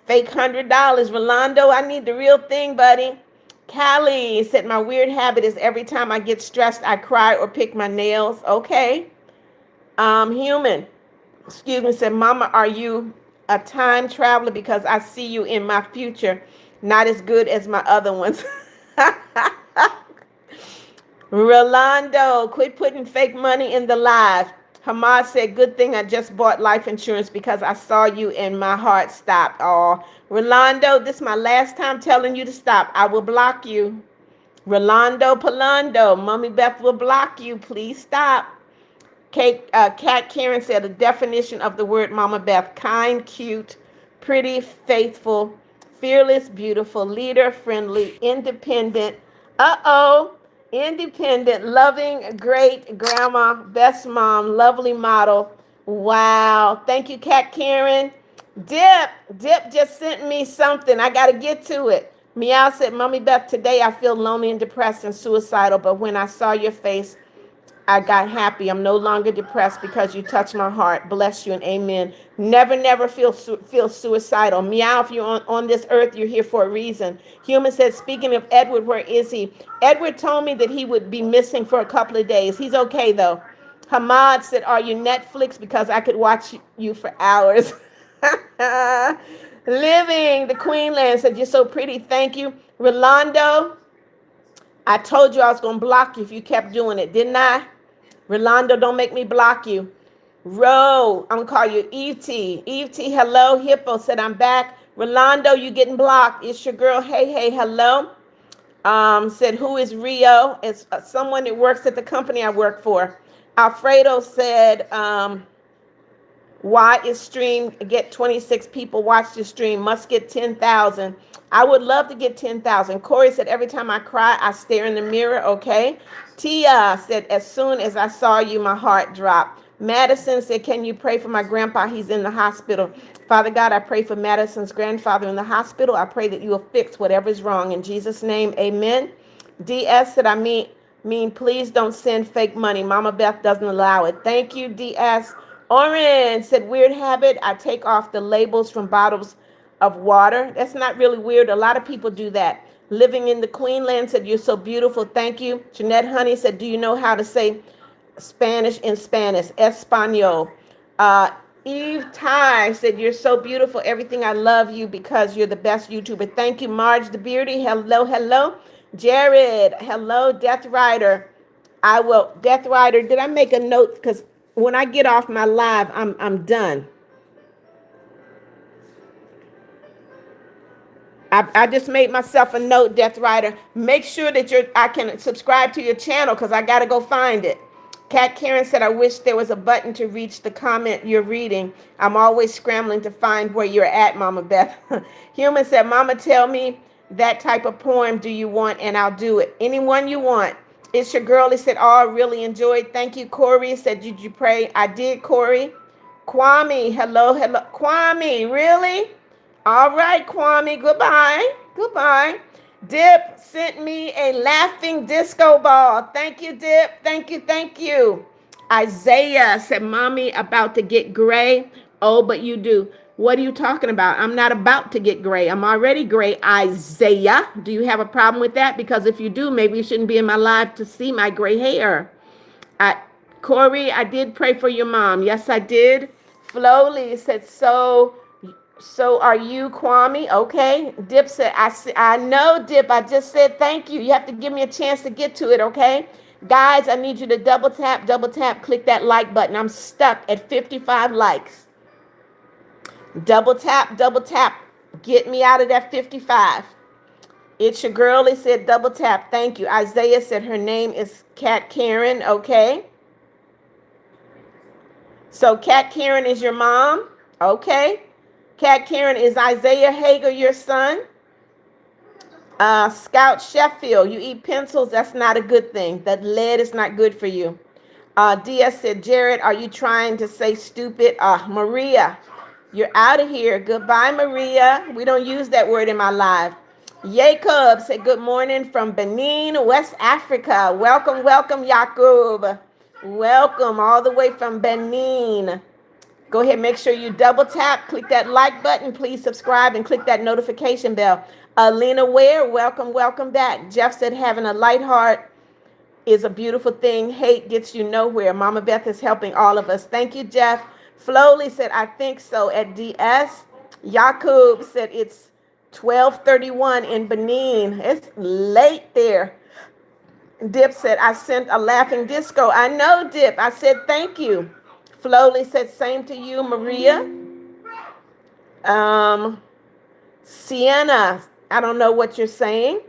fake $100. Rolando, I need the real thing, buddy. Callie said, "My weird habit is every time I get stressed, I cry or pick my nails." Okay. Human, excuse me, said, "Mama, are you a time traveler because I see you in my future, not as good as my other ones. Rolando, quit putting fake money in the live. Hamad said, good thing I just bought life insurance because I saw you and my heart stopped. Oh, Rolando, this is my last time telling you to stop. I will block you. Rolando Palando, Mommy Beth will block you. Please stop. Kat Karen said a definition of the word Mama Beth: kind, cute, pretty, faithful, fearless, beautiful, leader, friendly, independent. Independent, loving, great grandma, best mom, lovely model. Wow. Thank you, Kat Karen. Dip just sent me something. I got to get to it. Meow said, Mommy Beth, today I feel lonely and depressed and suicidal, but when I saw your face, I got happy. I'm no longer depressed because you touched my heart. Bless you and amen. Never feel suicidal. Meow, if you're on this earth, you're here for a reason. Human said, speaking of Edward, where is he? Edward told me that he would be missing for a couple of days. He's okay, though. Hamad said, are you Netflix? Because I could watch you for hours. Living, the Queenland said, you're so pretty. Thank you. Rolando, I told you I was going to block you if you kept doing it, didn't I? Rolando, don't make me block you. Ro, I'm going to call you Eve T. Eve T, hello. Hippo said, I'm back. Rolando, you getting blocked. It's your girl. Hey, hello. Said, who is Rio? It's someone that works at the company I work for. Alfredo said, why is stream get 26 people watch the stream? Must get 10,000. I would love to get 10,000. Corey said, every time I cry, I stare in the mirror. Okay. Tia said, as soon as I saw you, my heart dropped. Madison said, can you pray for my grandpa? He's in the hospital. Father God, I pray for Madison's grandfather in the hospital. I pray that you will fix whatever's wrong. In Jesus' name, amen. DS said, I mean, please don't send fake money. Mama Beth doesn't allow it. Thank you, DS. Oren said, weird habit. I take off the labels from bottles of water. That's not really weird. A lot of people do that. Living in the Queenland said, you're so beautiful. Thank you. Jeanette Honey said, do you know how to say Spanish in Spanish? Espanol. Uh, Eve Ty said, you're so beautiful. Everything, I love you because you're the best YouTuber. Thank you. Marge the Beardy. Hello. Jared. Hello. Death Rider. I will. Death Rider. Did I make a note? Because when I get off my live, I'm done. I just made myself a note, Death Rider. Make sure that I can subscribe to your channel because I got to go find it. Kat Karen said, I wish there was a button to reach the comment you're reading. I'm always scrambling to find where you're at, Mama Beth. Human said, Mama, tell me that type of poem do you want and I'll do it. Anyone you want. It's your girl. He said, oh, I really enjoyed. Thank you, Corey. Said, did you pray? I did, Corey. Kwame, hello. Kwame, really? All right, Kwame, goodbye. Dip sent me a laughing disco ball. Thank you, Dip. Thank you. Isaiah said, Mommy, about to get gray. Oh, but you do. What are you talking about? I'm not about to get gray. I'm already gray, Isaiah. Do you have a problem with that? Because if you do, maybe you shouldn't be in my life to see my gray hair. Corey, I did pray for your mom. Yes, I did. Flowly said, so are you, Kwame? Okay. Dip said, I know, Dip. I just said thank you. You have to give me a chance to get to it, okay? Guys, I need you to double tap, click that like button. I'm stuck at 55 likes. Double tap. Get me out of that 55. It's your girl. They said double tap. Thank you. Isaiah said her name is Kat Karen. Okay. So Kat Karen is your mom. Okay. Kat Karen, is Isaiah Hager your son? Scout Sheffield, you eat pencils. That's not a good thing. That lead is not good for you. DS said, Jared, are you trying to say stupid? Maria, you're out of here. Goodbye, Maria. We don't use that word in my live. Jacob said, good morning from Benin, West Africa. Welcome, Jacob. Welcome all the way from Benin. Go ahead, make sure you double tap, click that like button, please subscribe and click that notification bell. Lena Ware, welcome back. Jeff said having a light heart is a beautiful thing. Hate gets you nowhere. Mama Beth is helping all of us. Thank you, Jeff. Flowley said, I think so at DS. Yakub said it's 12:31 in Benin. It's late there. Dip said, I sent a laughing disco. I know, Dip. I said, thank you. Flowley said, same to you, Maria. Um, Sienna, I don't know what you're saying.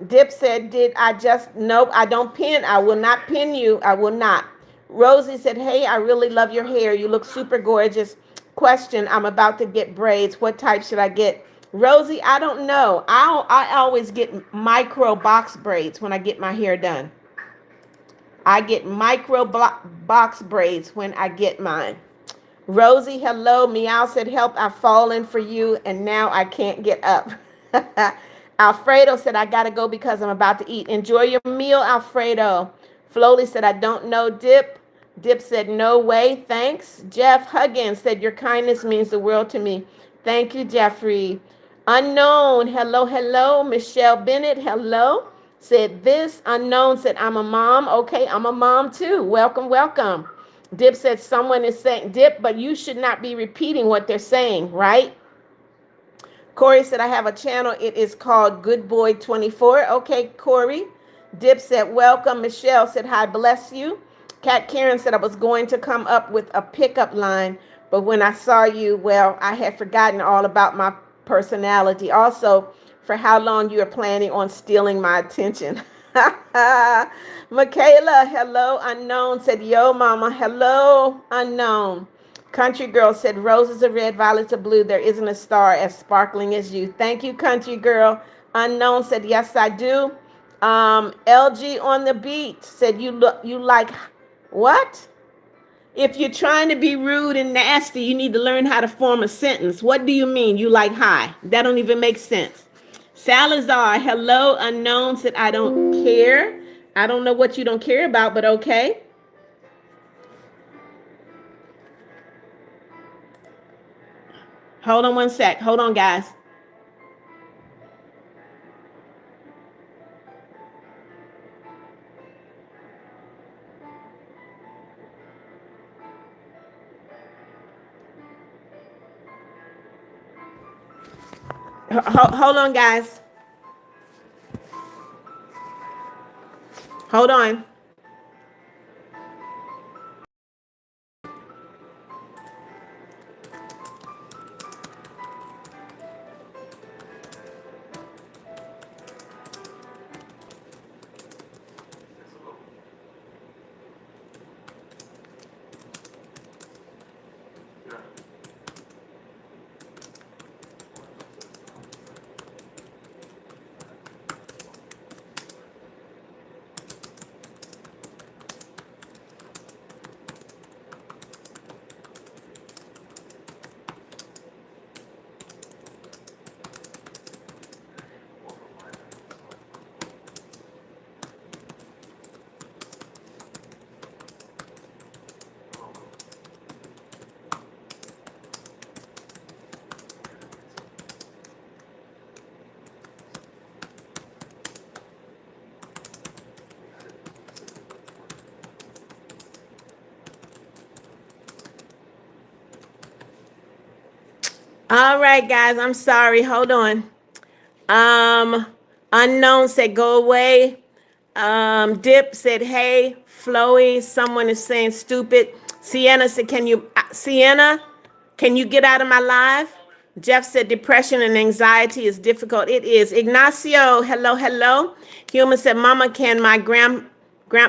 Dip said, did I just, nope, I don't pin. I will not pin you. I will not. Rosie said, hey, I really love your hair. You look super gorgeous. Question, I'm about to get braids. What type should I get? Rosie, I don't know. I always get micro box braids when I get my hair done. I get micro box braids when I get mine. Rosie, hello. Meow said, help, I've fallen for you and now I can't get up. Alfredo said, I got to go because I'm about to eat. Enjoy your meal, Alfredo. Flowley said, I don't know, Dip. Dip said, no way, thanks. Jeff Huggins said, your kindness means the world to me. Thank you, Jeffrey. Unknown, hello, hello. Michelle Bennett, hello. Said this. Unknown said, I'm a mom. Okay, I'm a mom too. Welcome, welcome. Dip said someone is saying, Dip, but you should not be repeating what they're saying, right? Corey said, I have a channel. It is called Good Boy 24. Okay, Corey. Dip said, welcome. Michelle said, hi, bless you. Kat Karen said, I was going to come up with a pickup line, but when I saw you, well, I had forgotten all about my personality. Also, for how long you are planning on stealing my attention. Michaela, hello, unknown, said, yo, mama, hello, unknown. Country girl said, roses are red, violets are blue. There isn't a star as sparkling as you. Thank you, country girl. Unknown said, yes, I do. LG on the beat said, you like what? If you're trying to be rude and nasty, you need to learn how to form a sentence. What do you mean you like hi? That don't even make sense. Salazar, hello, unknown, said, I don't care. I don't know what you don't care about, but okay. Hold on one sec. Hold on, guys. Hold on, guys. Hold on. All right, guys. I'm sorry. Hold on. Um, Unknown said, go away. Dip said, hey. Flowy, someone is saying stupid. Sienna said, Sienna, can you get out of my live? Jeff said, depression and anxiety is difficult. It is. Ignacio, hello, hello. Human said, Mama, can my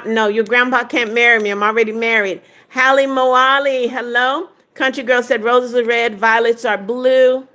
no, your grandpa can't marry me. I'm already married. Hallie Moali, hello. Country girl said, roses are red, violets are blue.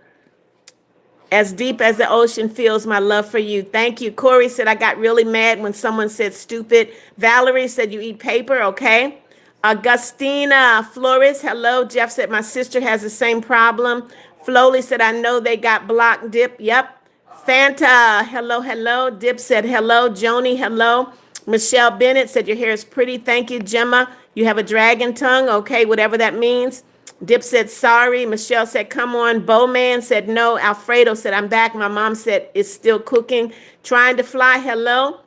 As deep as the ocean feels my love for you. Thank you. Corey said, I got really mad when someone said stupid. Valerie said, you eat paper, okay? Augustina Flores, hello. Jeff said, my sister has the same problem. Flowley said, I know they got blocked. Dip, yep. Fanta, hello, hello. Dip said, hello. Joni, hello. Michelle Bennett said, your hair is pretty. Thank you, Gemma. You have a dragon tongue, okay, whatever that means. Dip said, sorry. Michelle said, come on. Bowman said, no. Alfredo said, I'm back. My mom said, it's still cooking. Trying to fly. Hello.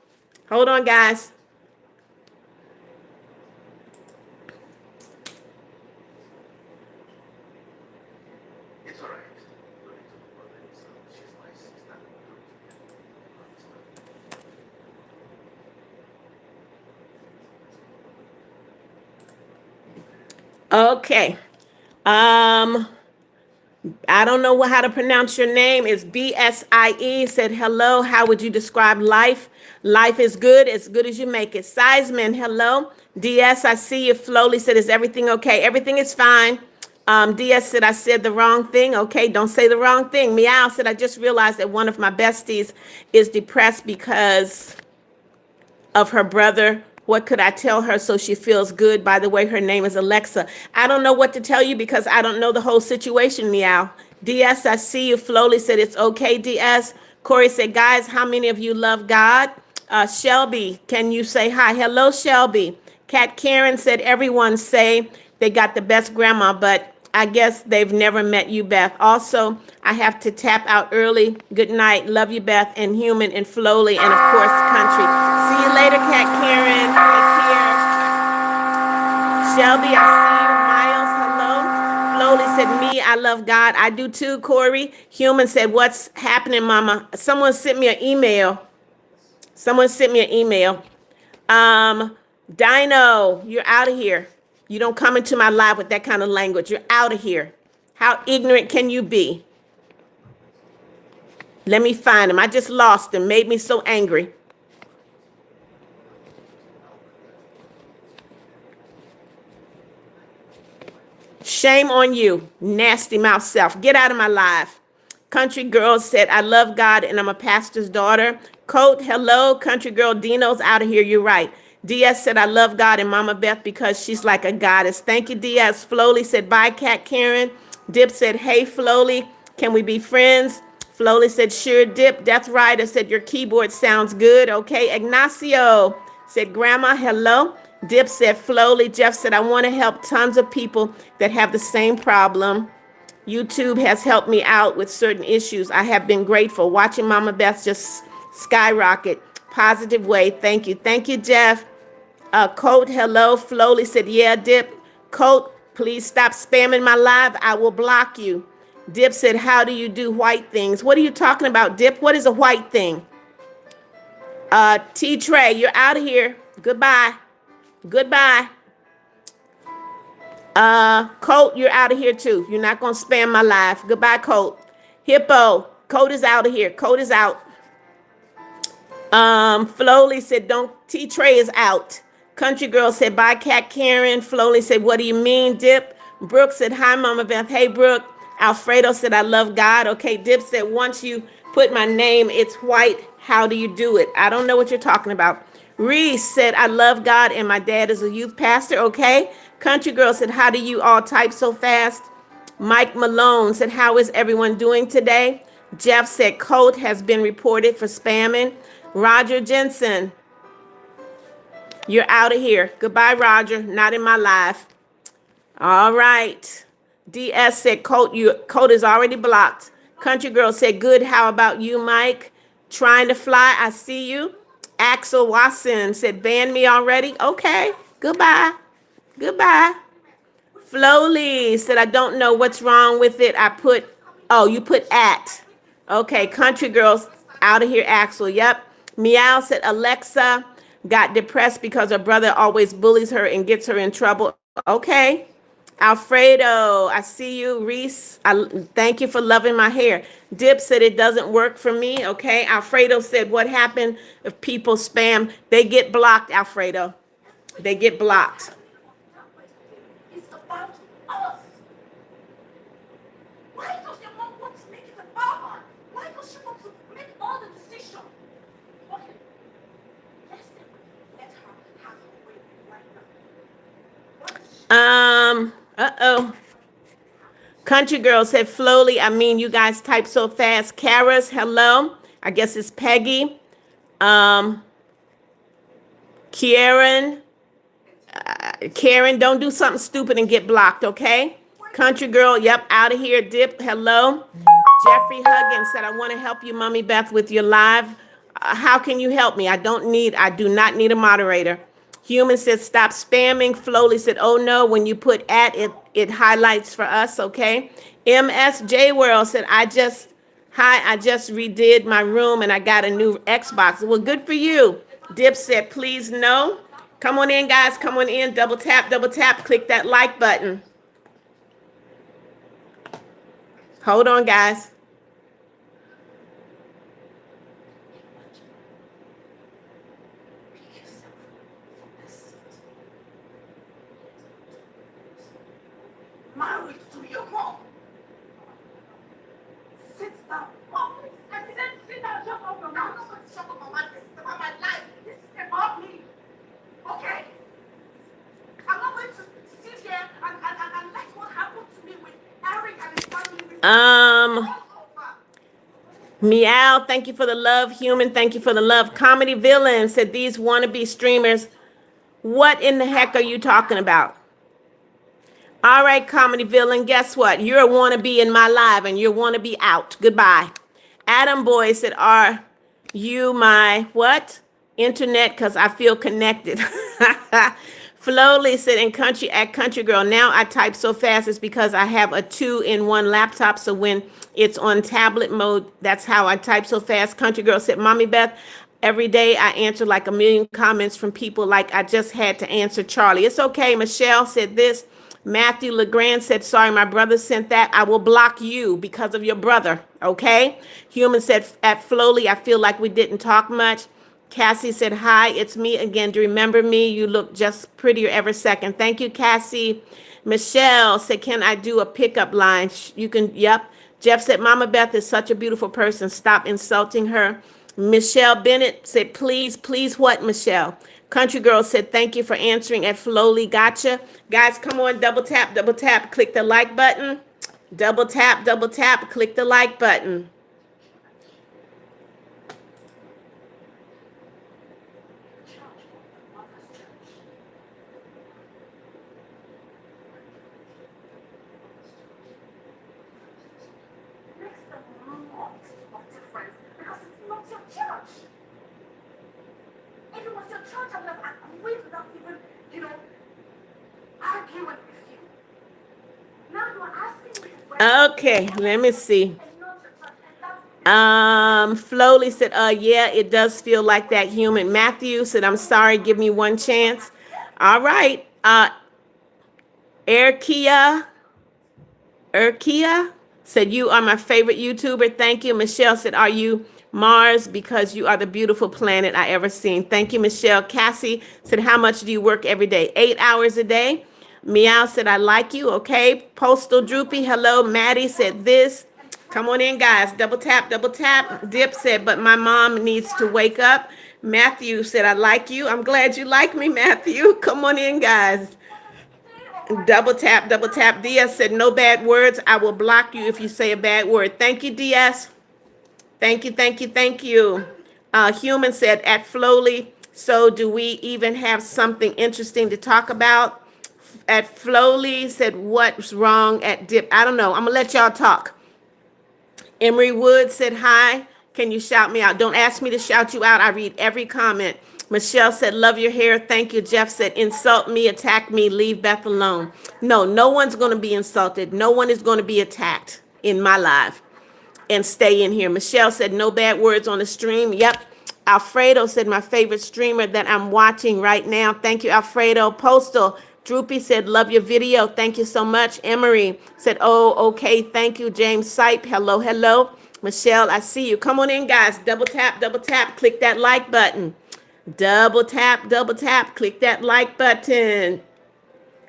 Hold on, guys. Okay. Um, I don't know how to pronounce your name. It's BSIE. Said, hello. How would you describe life? Life is good, as good as you make it. Sizeman, hello. DS, I see you. Flowly said, is everything okay? Everything is fine. DS said, I said the wrong thing. Okay, don't say the wrong thing. Meow said, I just realized that one of my besties is depressed because of her brother. What could I tell her so she feels good? By the way, her name is Alexa. I don't know what to tell you because I don't know the whole situation, Meow. DS, I see you. Flowly said it's okay, DS. Corey said, guys, how many of you love God? Shelby, can you say hi? Hello, Shelby. Kat Karen said, everyone say they got the best grandma, but I guess they've never met you, Beth. Also, I have to tap out early. Good night. Love you, Beth, and Human, and Flowly, and of course, Country. See you later, Kat Karen. Take care. Shelby, I see you. Miles, hello. Flowly said, me, I love God. I do too, Corey. Human said, what's happening, Mama? Someone sent me an email. Someone sent me an email. Um, Dino, you're out of here. You don't come into my live with that kind of language. You're out of here. How ignorant can you be? Let me find him. I just lost him. Made me so angry. Shame on you, nasty mouth self. Get out of my life. Country Girl said, I love God and I'm a pastor's daughter. Coat, hello. Country Girl Dino's out of here. You're right. DS said, I love God and Mama Beth because she's like a goddess. Thank you, DS. Flowly said, bye, Cat Karen. Dip said, hey, Flowly, can we be friends? Flowly said, sure, Dip. Death Rider said, your keyboard sounds good. Okay. Ignacio said, Grandma, hello. Dip said, Flowly. Jeff said, I want to help tons of people that have the same problem. YouTube has helped me out with certain issues. I have been grateful. Watching Mama Beth just skyrocket. Positive way. Thank you. Thank you, Jeff. Coat, hello. Flowly said, yeah, Dip. Coat, please stop spamming my live. I will block you. Dip said, how do you do white things? What are you talking about, Dip? What is a white thing? T Trey, you're out of here. Goodbye. Goodbye. Colt, you're out of here too. You're not gonna spam my life. Goodbye, Colt. Hippo, Colt is out of here. Colt is out. Flowly said, don't, T Trey is out. Country Girl said, bye, Cat Karen. Flowly said, what do you mean, Dip? Brooke said, hi, Mama Beth. Hey, Brooke. Alfredo said, I love God. Okay, Dip said, once you put my name, it's white. How do you do it? I don't know what you're talking about. Reese said, I love God and my dad is a youth pastor. Okay. Country Girl said, how do you all type so fast? Mike Malone said, how is everyone doing today? Jeff said, Colt has been reported for spamming. Roger Jensen, you're out of here. Goodbye, Roger. Not in my life. All right. DS said, Colt is already blocked. Country Girl said, good. How about you, Mike? Trying to fly. I see you. Axel Wasson said, ban me already. Okay. Goodbye. Goodbye. Flowly said, I don't know what's wrong with it. Oh, you put at. Okay. Country Girls out of here, Axel. Yep. Meow said, Alexa got depressed because her brother always bullies her and gets her in trouble. Okay. Alfredo, I see you. Reese, thank you for loving my hair. Dip said it doesn't work for me. Okay. Alfredo said, what happened if people spam? They get blocked, Alfredo. They get blocked. It's about us. Why does your mom want to make it about her? Why does she want to make all the decisions? Okay, let's let her have her way right now. Uh-oh. Country Girl said, Flowly, I mean, you guys type so fast. Karas, hello. I guess it's Peggy. Karen. Karen, don't do something stupid and get blocked, okay? Country Girl, yep, out of here. Dip, hello. Jeffrey Huggins said, I want to help you, Mommy Beth, with your live. How can you help me? I do not need a moderator. Human said, stop spamming. Flowly said, oh no, when you put at it, it highlights for us, okay? MSJ World said, I just redid my room and I got a new Xbox. Well, good for you. Dip said, please no. Come on in, guys. Come on in. Double tap, double tap. Click that like button. Hold on, guys. Pick yourself from that seat. Married to your mom. Sit down. Oh, please. I said sit down. Shut up your mouth. I'm not going to shut up my mouth. This is about my life. This is about me. Okay? I'm not going to sit here and let what happened to me with Eric and his family with all over. Meow, thank you for the love. Human, thank you for the love. Comedy Villain said, these wannabe streamers, what in the heck are you talking about? All right, Comedy Villain, guess what? You're a wannabe in my live and you're wannabe out. Goodbye. Adam Boy said, are you my what? Internet, because I feel connected. Flowly said, in country at Country Girl, now I type so fast it's because I have a 2-in-1 laptop. So when it's on tablet mode, that's how I type so fast. Country Girl said, Mommy Beth, every day I answer like a million comments from people like I just had to answer Charlie. It's okay. Michelle said this. Matthew LeGrand said, sorry, my brother sent that. I will block you because of your brother. Okay. Human said, at Flowly, I feel like we didn't talk much. Cassie said, hi, it's me again. Do you remember me? You look just prettier every second. Thank you, Cassie. Michelle said, can I do a pickup line? You can, yep. Jeff said, Mama Beth is such a beautiful person. Stop insulting her. Michelle Bennett said, please, please what, Michelle? Country Girl said, thank you for answering at Flowly. Gotcha. Guys, come on, double tap, click the like button. Double tap, click the like button. Makes a lot of difference because it's not your church. If it was your church, I would have agreed without even, arguing with you. Now you are asking me to wear Okay, let me see. and not your church, and that's Flowly said, yeah, it does feel like that. Human. Matthew said, I'm sorry, give me one chance. All right. Erkia said, you are my favorite YouTuber. Thank you. Michelle said, are you Mars? Because you are the beautiful planet I ever seen. Thank you, Michelle. Cassie said, how much do you work every day? 8 hours a day. Meow said, I like you. Okay. Postal Droopy, hello. Maddie said this. Come on in, guys. Double tap, double tap. Dip said, but my mom needs to wake up. Matthew said, I like you. I'm glad you like me, Matthew. Come on in, guys. Double tap, double tap. DS said, no bad words. I will block you if you say a bad word. Thank you, DS. Thank you, thank you, thank you. Human said, at Flowly, so do we even have something interesting to talk about? At Flowly said, what's wrong at Dip? I don't know. I'm going to let y'all talk. Emery Wood said, hi. Can you shout me out? Don't ask me to shout you out. I read every comment. Michelle said, love your hair. Thank you. Jeff said, insult me, attack me, leave Beth alone. No, no one's going to be insulted. No one is going to be attacked in my life. And stay in here. Michelle said, no bad words on the stream. Yep. Alfredo said, my favorite streamer that I'm watching right now. Thank you, Alfredo. Postal Droopy said, love your video. Thank you so much. Emery said, oh, okay. Thank you. James Sipe. Hello, hello. Michelle, I see you. Come on in, guys. Double tap, click that like button. Double tap, click that like button.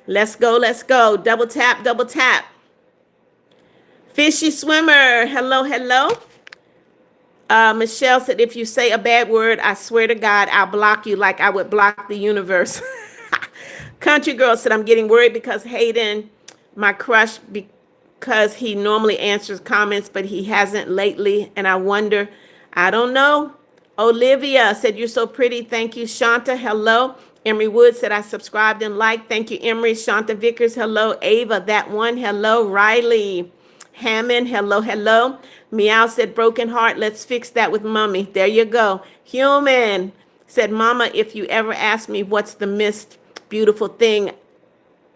Let's go, let's go. Double tap, Fishy Swimmer, hello, hello. Michelle said, if you say a bad word, I swear to God, I'll block you like I would block the universe. Country Girl said, I'm getting worried because Hayden, my crush, because he normally answers comments, but he hasn't lately. And I wonder, I don't know. Olivia said, you're so pretty. Thank you. Shanta, hello. Emery Wood said, I subscribed and liked. Thank you, Emery. Shanta Vickers, hello. Ava, that one, hello. Riley Hammond, hello, hello. Meow said, broken heart. Let's fix that with mommy. There you go. Human said, Mama, if you ever ask me what's the most beautiful thing,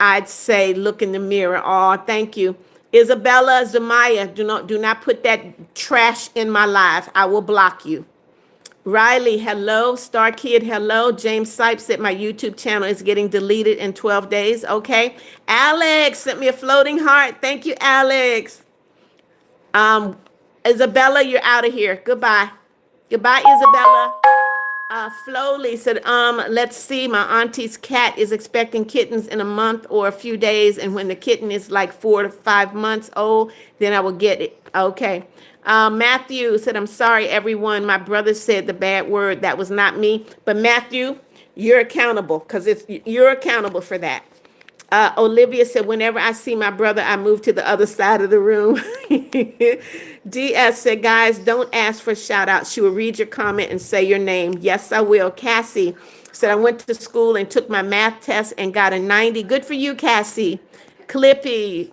I'd say look in the mirror. Oh, thank you. Isabella Zamaya, do not put that trash in my life. I will block you. Riley, hello. Star Kid, hello. James Sipes said my YouTube channel is getting deleted in 12 days. Okay. Alex sent me a floating heart. Thank you, Alex. Um, Isabella, you're out of here. Goodbye. Goodbye, Isabella. Flowly said, let's see, my auntie's cat is expecting kittens in a month or a few days, and when the kitten is like 4 to 5 months old, then I will get it. Okay. Matthew said, I'm sorry, everyone. My brother said the bad word. That was not me. But Matthew, you're accountable because you're accountable for that. Olivia said, whenever I see my brother, I move to the other side of the room. DS said, guys, don't ask for shout out. She will read your comment and say your name. Yes, I will. Cassie said, I went to school and took my math test and got a 90. Good for you, Cassie. Clippy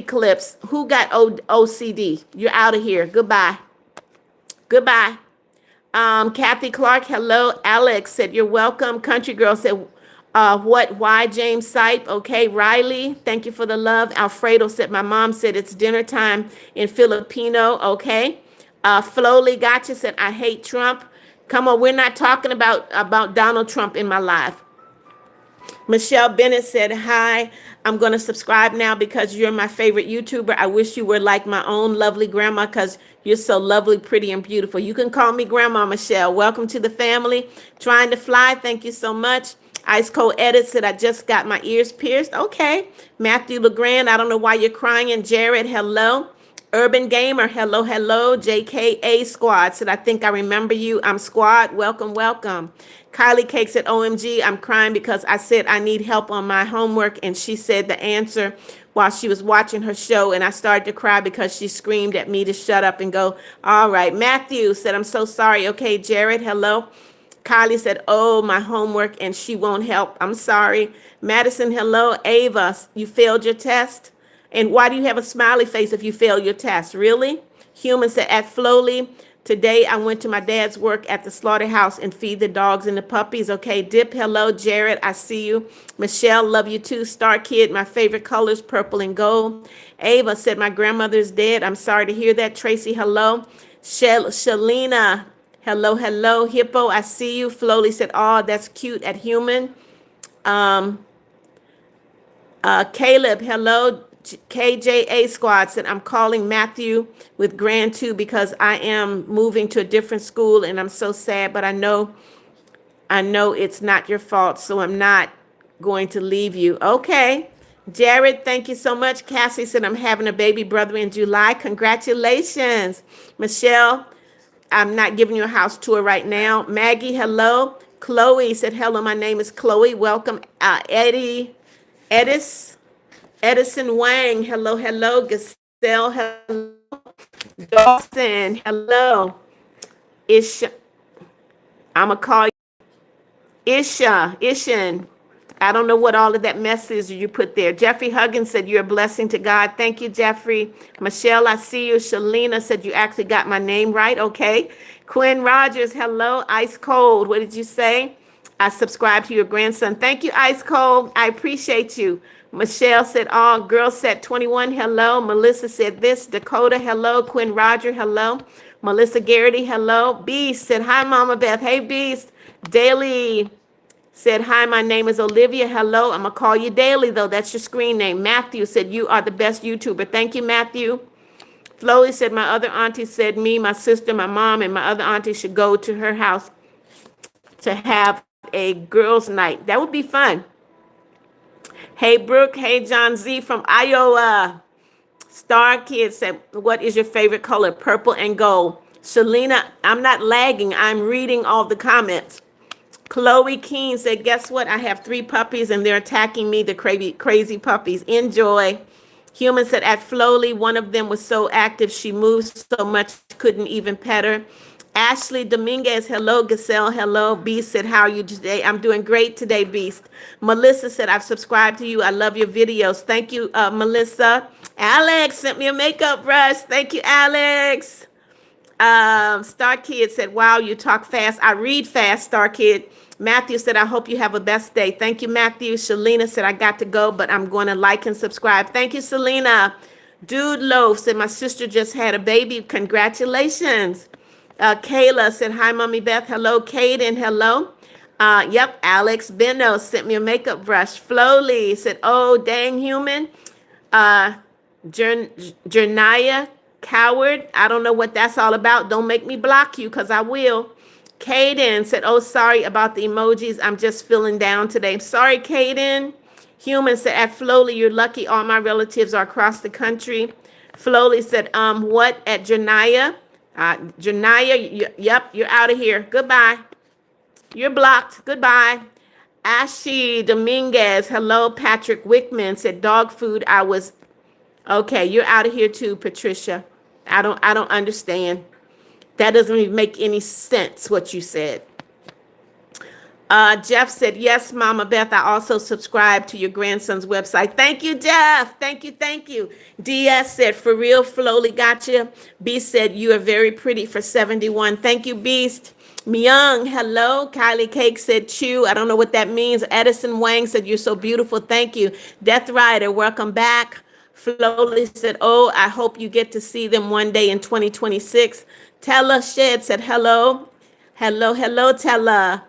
Clips. Who got OCD? You're out of here. Goodbye. Goodbye. Kathy Clark, hello. Alex said, you're welcome. Country Girl said, why James Sipe? Okay. Riley, thank you for the love. Alfredo said, my mom said it's dinner time in Filipino. Okay. Flowly Gotcha said, I hate Trump. Come on, we're not talking about Donald Trump in my life. Michelle Bennett said, hi, I'm going to subscribe now because you're my favorite YouTuber. I wish you were like my own lovely grandma because you're so lovely, pretty, and beautiful. You can call me Grandma Michelle. Welcome to the family. Trying to fly. Thank you so much. Ice Cold Edit said, I just got my ears pierced. Okay. Matthew LeGrand, I don't know why you're crying. And Jared, hello. Urban Gamer, hello, hello. JKA Squad said, I think I remember you. I'm Squad. Welcome, welcome. Kylie Cake said, OMG, I'm crying because I said I need help on my homework. And she said the answer while she was watching her show. And I started to cry because she screamed at me to shut up and go, all right. Matthew said, I'm so sorry. Okay, Jared, hello. Kylie said, oh, my homework, and she won't help. I'm sorry. Madison, hello. Ava, you failed your test? And why do you have a smiley face if you fail your test? Really? Human said, at Flowly, today I went to my dad's work at the slaughterhouse and feed the dogs and the puppies. Okay, Dip, hello. Jared, I see you. Michelle, love you too. Star Kid, my favorite colors, purple and gold. Ava said, my grandmother's dead. I'm sorry to hear that. Tracy, hello. Shalina, hello, hello. Hippo, I see you. Flowly said, oh, that's cute at Human. Caleb, hello. KJA Squad said, I'm calling Matthew with Grand 2 because I am moving to a different school and I'm so sad, but I know it's not your fault, so I'm not going to leave you. Okay. Jared, thank you so much. Cassie said, I'm having a baby brother in July. Congratulations. Michelle, I'm not giving you a house tour right now. Maggie, hello. Chloe said, hello, my name is Chloe. Welcome. Edison Wang, hello, hello. Giselle, hello. Dawson, hello. Isha, I'm going to call you Ishan. I don't know what all of that mess is you put there. Jeffrey Huggins said, you're a blessing to God. Thank you, Jeffrey. Michelle, I see you. Shalina said, you actually got my name right. Okay. Quinn Rogers, hello. Ice Cold, what did you say? I subscribe to your grandson. Thank you, Ice Cold. I appreciate you. Michelle said, oh, girl set 21, hello. Melissa said this. Dakota, hello. Quinn Roger, hello. Melissa Garrity, hello. Beast said, hi, Mama Beth. Hey, Beast. Daily said, hi, my name is Olivia. Hello. I'm going to call you Daily, though. That's your screen name. Matthew said, you are the best YouTuber. Thank you, Matthew. Flowey said, my other auntie said me, my sister, my mom, and my other auntie should go to her house to have a girls' night. That would be fun. Hey, Brooke. Hey, John Z from Iowa. Star Kid said, what is your favorite color? Purple and gold. Selena, I'm not lagging. I'm reading all the comments. Chloe Keene said, guess what? I have 3 puppies and they're attacking me, the crazy puppies. Enjoy. Human said, at Flowly, one of them was so active, she moved so much, couldn't even pet her. Ashley Dominguez, hello. Giselle, hello. Beast said, how are you today? I'm doing great today, Beast. Melissa said, I've subscribed to you. I love your videos. Thank you, Melissa. Alex sent me a makeup brush. Thank you, Alex. Star Kid said, wow, you talk fast. I read fast, Star Kid. Matthew said, I hope you have a best day. Thank you, Matthew. Shalina said, I got to go, but I'm going to like and subscribe. Thank you, Selena. Dude Loaf said, my sister just had a baby. Congratulations. Kayla said, hi, Mommy Beth. Hello, Kaden. Hello. Yep, Alex Beno sent me a makeup brush. Flowly said, oh, dang human. Uh, Jerniah Coward, I don't know what that's all about. Don't make me block you because I will. Caden said, oh, sorry about the emojis. I'm just feeling down today. Sorry, Caden. Human said, at Flowly, you're lucky all my relatives are across the country. Flowly said, what at Jerniah? Jerniah, yep, you're out of here. Goodbye. You're blocked. Goodbye. Ashley Dominguez, hello. Patrick Wickman said, dog food. I was okay. You're out of here too, Patricia. I don't understand. That doesn't even make any sense what you said. Jeff said, yes, Mama Beth, I also subscribe to your grandson's website. Thank you, Jeff. Thank you, thank you. DS said, for real, Flowly got you. Beast said, you are very pretty for 71. Thank you, Beast. Myung, hello. Kylie Cake said, chew. I don't know what that means. Edison Wang said, you're so beautiful. Thank you. Death Rider, welcome back. Flowly said, oh, I hope you get to see them one day in 2026. Tella Shed said, hello. Hello, hello, Tella.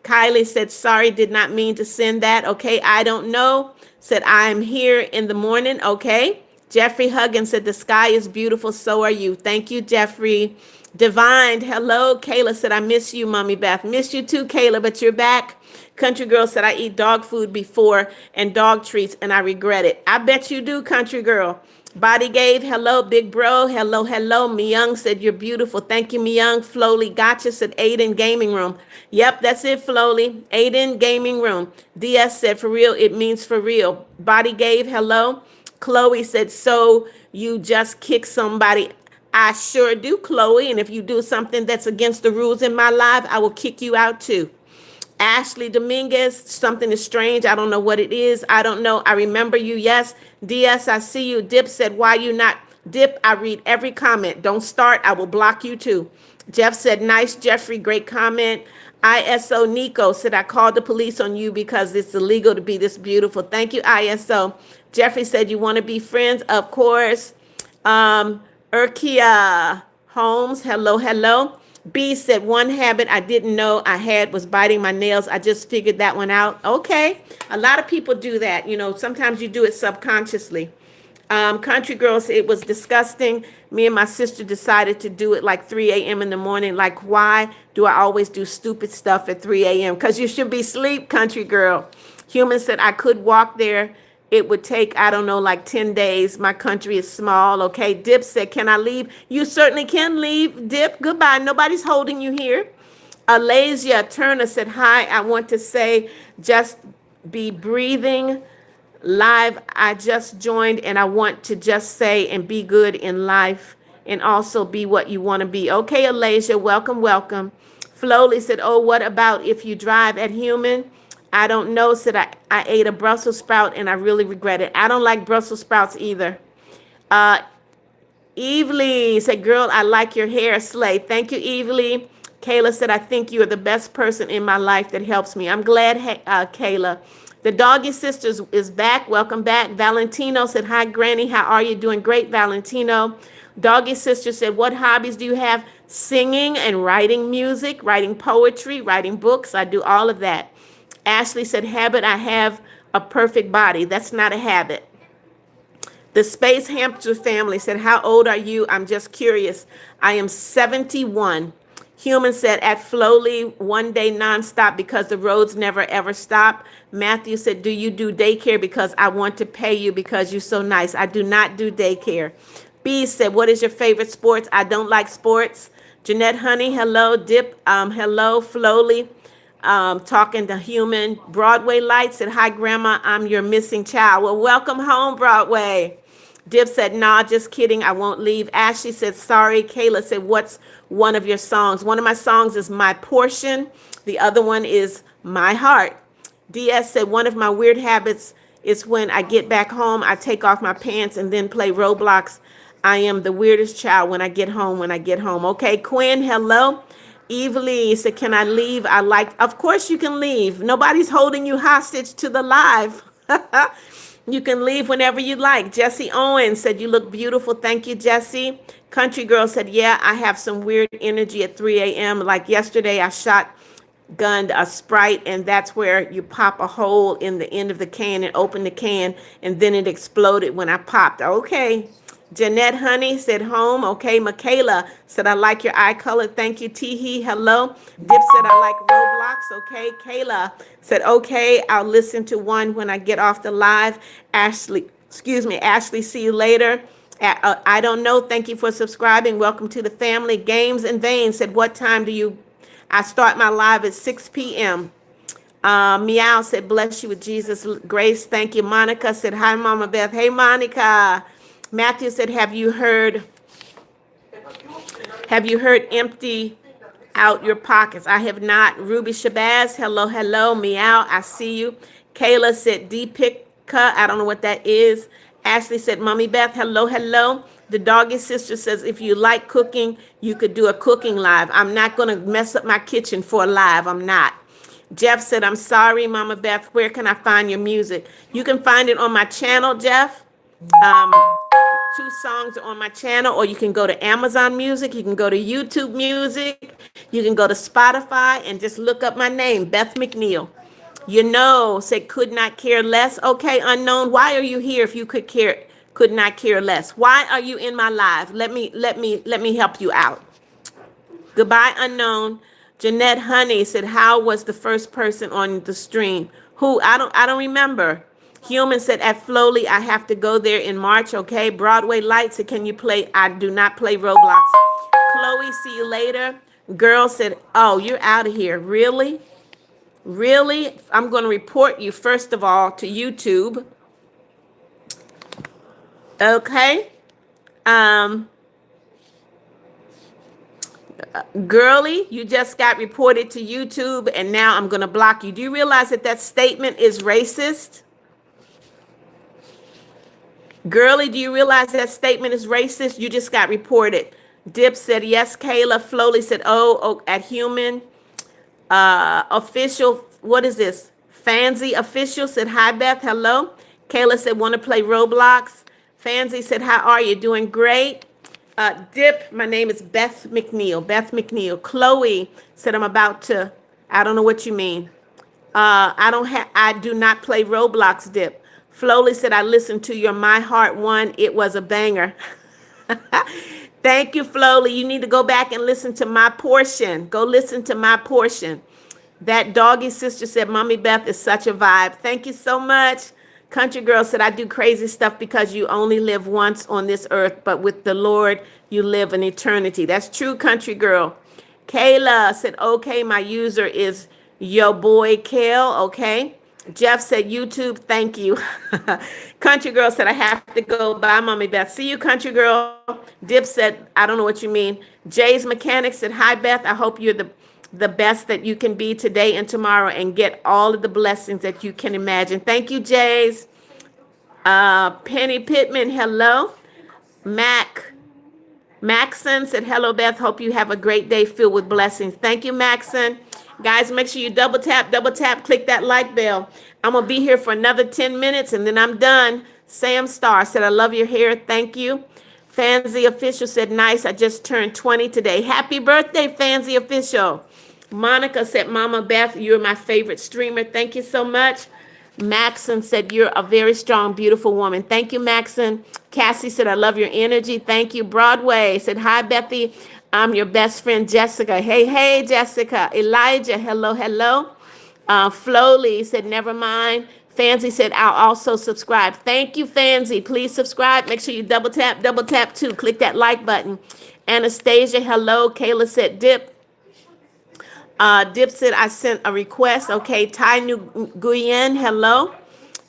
Kylie said, sorry, did not mean to send that. Okay, I don't know. Said, I'm here in the morning. Okay. Jeffrey Huggins said, the sky is beautiful. So are you. Thank you, Jeffrey. Divine, hello. Kayla said, I miss you, Mommy Beth. Miss you too, Kayla, but you're back. Country Girl said, I eat dog food before and dog treats, and I regret it. I bet you do, Country Girl. Body Gave, hello, big bro. Hello, hello. Myung said, you're beautiful. Thank you, Myung. Flowly, gotcha, said Aiden Gaming Room. Yep, that's it, Flowly. Aiden Gaming Room. DS said, for real, it means for real. Body Gave, hello. Chloe said, so you just kick somebody. I sure do, Chloe. And if you do something that's against the rules in my life, I will kick you out too. Ashley Dominguez, something is strange. I don't know what it is. I don't know. I remember you. Yes. DS, I see you. Dip said, why you not? Dip, I read every comment. Don't start. I will block you too. Jeff said, nice, Jeffrey. Great comment. ISO Nico said, I called the police on you because it's illegal to be this beautiful. Thank you, ISO. Jeffrey said, you want to be friends? Of course. Urkia Holmes, hello, hello. B said, one habit I didn't know I had was biting my nails. I just figured that one out. Okay. A lot of people do that. You know, sometimes you do it subconsciously. Country Girls, it was disgusting. Me and my sister decided to do it like 3 a.m. in the morning. Like, why do I always do stupid stuff at 3 a.m.? Because you should be asleep, Country Girl. Human said, I could walk there. It would take, I don't know, like 10 days. My country is small. Okay. Dip said, can I leave? You certainly can leave. Dip, goodbye. Nobody's holding you here. Alasia Turner said, hi, I want to say just be breathing live. I just joined and I want to just say and be good in life and also be what you want to be. Okay, Alasia, welcome, welcome. Flowly said, oh, what about if you drive at Human? I don't know, said I ate a Brussels sprout and I really regret it. I don't like Brussels sprouts either. Evely said, girl, I like your hair, Slay. Thank you, Evely. Kayla said, I think you are the best person in my life that helps me. I'm glad, Kayla. The Doggy Sisters is back. Welcome back. Valentino said, hi, Granny. How are you? Doing great, Valentino. Doggy Sister said, what hobbies do you have? Singing and writing music, writing poetry, writing books. I do all of that. Ashley said, habit, I have a perfect body. That's not a habit. The Space Hamster family said, how old are you? I'm just curious. I am 71. Human said, at Flowly, one day nonstop because the roads never ever stop. Matthew said, do you do daycare? Because I want to pay you because you're so nice. I do not do daycare. B said, what is your favorite sports? I don't like sports. Jeanette Honey, hello. Dip, hello. Flowly, talking to Human. Broadway Light said, hi, Grandma. I'm your missing child. Well, welcome home, Broadway. Dip said, nah, just kidding. I won't leave. Ashley said, sorry. Kayla said, what's one of your songs? One of my songs is My Portion. The other one is My Heart. DS said, one of my weird habits is when I get back home, I take off my pants and then play Roblox. I am the weirdest child when I get home. When I get home. Okay, Quinn, hello. Evilly said, "Can I leave? I like." Of course, you can leave. Nobody's holding you hostage to the live. You can leave whenever you like. Jesse Owens said, "You look beautiful." Thank you, Jesse. Country Girl said, "Yeah, I have some weird energy at 3 a.m. Like yesterday, I gunned a Sprite, and that's where you pop a hole in the end of the can and open the can, and then it exploded when I popped." Okay. Jeanette Honey said home. Okay. Michaela said, "I like your eye color." Thank you, Teehee. Hello. Dip said, "I like Roblox." Okay. Kayla said, "Okay, I'll listen to one when I get off the live." Ashley, see you later. I don't know. Thank you for subscribing. Welcome to the family. Games and Vein said, "What time do you I start my live at 6 p.m. Meow said, "Bless you with Jesus' grace." Thank you. Monica said, "Hi, Mama Beth." Hey, Monica. Matthew said, have you heard empty out your pockets?" I have not. Ruby Shabazz, hello, hello. Meow, I see you. Kayla said, "Deepica," I don't know what that is. Ashley said, "Mommy Beth, hello, hello." The doggy sister says, "If you like cooking, you could do a cooking live." I'm not going to mess up my kitchen for a live. I'm not. Jeff said, "I'm sorry, Mama Beth. Where can I find your music?" You can find it on my channel, Jeff. Um, Two songs are on my channel, or you can go to Amazon Music, you can go to YouTube Music, you can go to Spotify and just look up my name, Beth McNeal. Say could not care less. Okay, unknown. Why are you here if you could not care less? Why are you in my live? Let me help you out. Goodbye, unknown. Jeanette Honey said, "How was the first person on the stream?" Who? I don't remember. Human said, "At Flowly, I have to go there in March." Okay. Broadway Lights said, "Can you play?" I do not play Roblox. Chloe, see you later. Girl said, "Oh, you're out of here." Really? Really? I'm going to report you first of all to YouTube. Okay. Um, Girly, you just got reported to YouTube, and now I'm going to block you. Do you realize that that statement is racist? Girly, do you realize that statement is racist? You just got reported. Dip said yes. Kayla. Flowly said, oh, at Human. Official, what is this? Fancy Official said, "Hi, Beth. Hello." Kayla said, "Want to play Roblox?" Fancy said, "How are you?" "Doing great." Dip, my name is Beth McNeal. Beth McNeal. Chloe said, "I'm about to," I don't know what you mean. I do not play Roblox, Dip. Flowly said, "I listened to your My Heart one. It was a banger." Thank you, Flowly. You need to go back and listen to my portion. Go listen to my portion. That doggy sister said, "Mommy Beth is such a vibe." Thank you so much. Country Girl said, "I do crazy stuff because you only live once on this earth, but with the Lord, you live an eternity." That's true, Country Girl. Kayla said, "Okay, my user is yo boy Kale." Okay. Jeff said, "YouTube, thank you." Country Girl said, "I have to go. Bye, Mommy Beth." See you, Country Girl. Dip said, "I don't know what you mean." Jay's Mechanic said, "Hi, Beth. I hope you're the best that you can be today and tomorrow and get all of the blessings that you can imagine." Thank you, Jays. Penny Pittman, hello. Mac Maxon said, "Hello, Beth. Hope you have a great day filled with blessings." Thank you, Maxon. Guys, make sure you double tap, click that like bell. I'm going to be here for another 10 minutes and then I'm done. Sam Star said, "I love your hair. Thank you." Fancy Official said, "Nice. I just turned 20 today." Happy birthday, Fancy Official. Monica said, "Mama Beth, you're my favorite streamer. Thank you so much." Maxon said, "You're a very strong, beautiful woman." Thank you, Maxon. Cassie said, "I love your energy." Thank you. Broadway said, "Hi, Bethy. I'm your best friend, Jessica." Hey, hey, Jessica. Elijah, hello, hello. Flowly said, "Never mind." Fancy said, "I'll also subscribe." Thank you, Fancy. Please subscribe. Make sure you double tap too. Click that like button. Anastasia, hello. Kayla said, "Dip." Dip said, "I sent a request." Okay. Ty Nguyen, hello.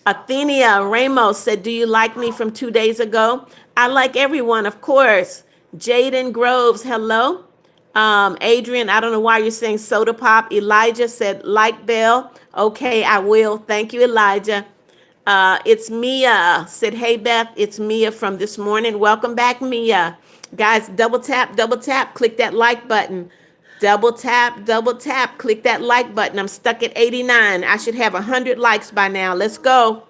Athenia Ramos said, "Do you like me from 2 days ago?" I like everyone, of course. Jaden Groves, hello. Adrian, I don't know why you're saying soda pop. Elijah said, "Like Bell." Okay, I will. Thank you, Elijah. It's Mia. Said, hey, Beth, it's Mia from this morning. Welcome back, Mia. Guys, double tap, click that like button. Double tap, click that like button. I'm stuck at 89. I should have 100 likes by now. Let's go.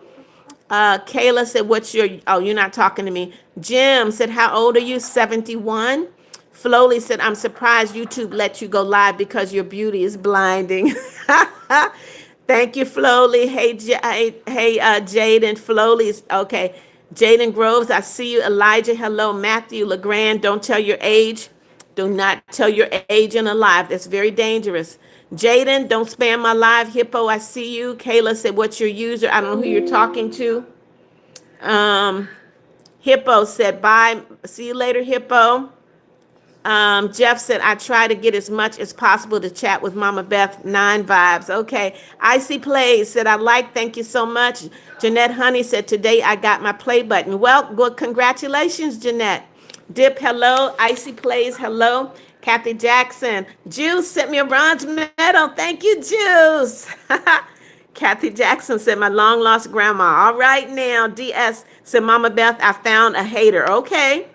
Kayla said, what's your, oh, you're not talking to me. Jim said, how old are you? 71. Flowly said, I'm surprised YouTube let you go live because your beauty is blinding. Thank you, Flowly. Hey, Jaden Flowly's okay. Jaden Groves, I see you. Elijah, hello. Matthew LeGrand, don't tell your age. Do not tell your age in a live. That's very dangerous. Jaden, don't spam my live. Hippo, I see you. Kayla said, what's your user? I don't know who you're talking to. Um, Hippo said, bye. See you later, Hippo. Jeff said, I try to get as much as possible to chat with Mama Beth, 9 vibes. Okay. Icy Plays said, I like, thank you so much. Jeanette Honey said, today I got my play button. Well, good. Congratulations, Jeanette. Dip, hello. Icy Plays, hello. Kathy Jackson. Juice sent me a bronze medal. Thank you, Juice. Kathy Jackson said, my long lost grandma. All right now. DS said, Mama Beth, I found a hater. Okay.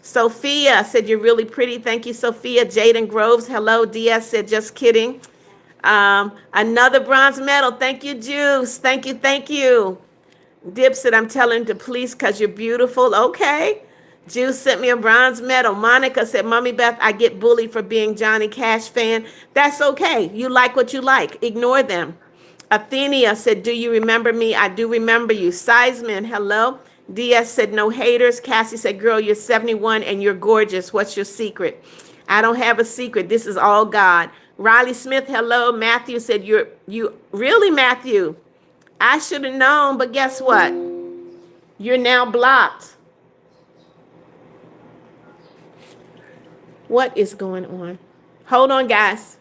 Sophia said, you're really pretty. Thank you, Sophia. Jaden Groves, hello. DS said, just kidding. Another bronze medal. Thank you, Juice. Thank you, thank you. Dip said, I'm telling the police because you're beautiful. Okay. Juice sent me a bronze medal. Monica said, Mommy Beth, I get bullied for being Johnny Cash fan. That's okay. You like what you like. Ignore them. Athenia said, do you remember me? I do remember you. Seisman, hello. DS said, no haters. Cassie said, girl, you're 71 and you're gorgeous. What's your secret? I don't have a secret. This is all God. Riley Smith, hello. Matthew said, you really, Matthew? I should have known, but guess what? You're now blocked. What is going on? Hold on, guys.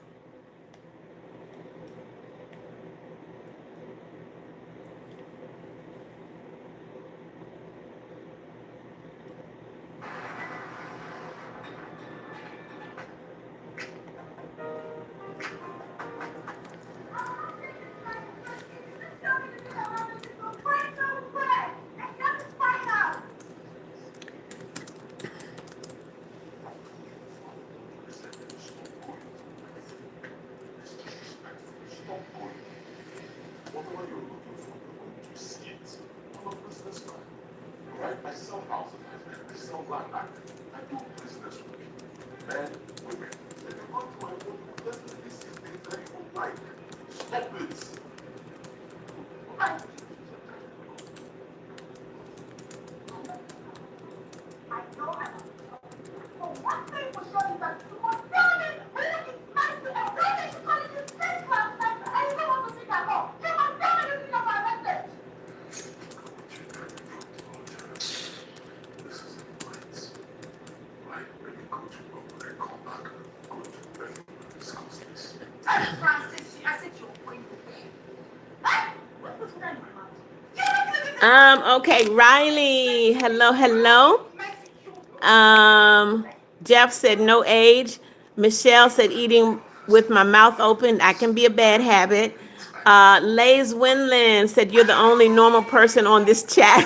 Okay, Riley. Hello, hello. Jeff said no age. Michelle said eating with my mouth open. I can be a bad habit. Lays Winland said you're the only normal person on this chat.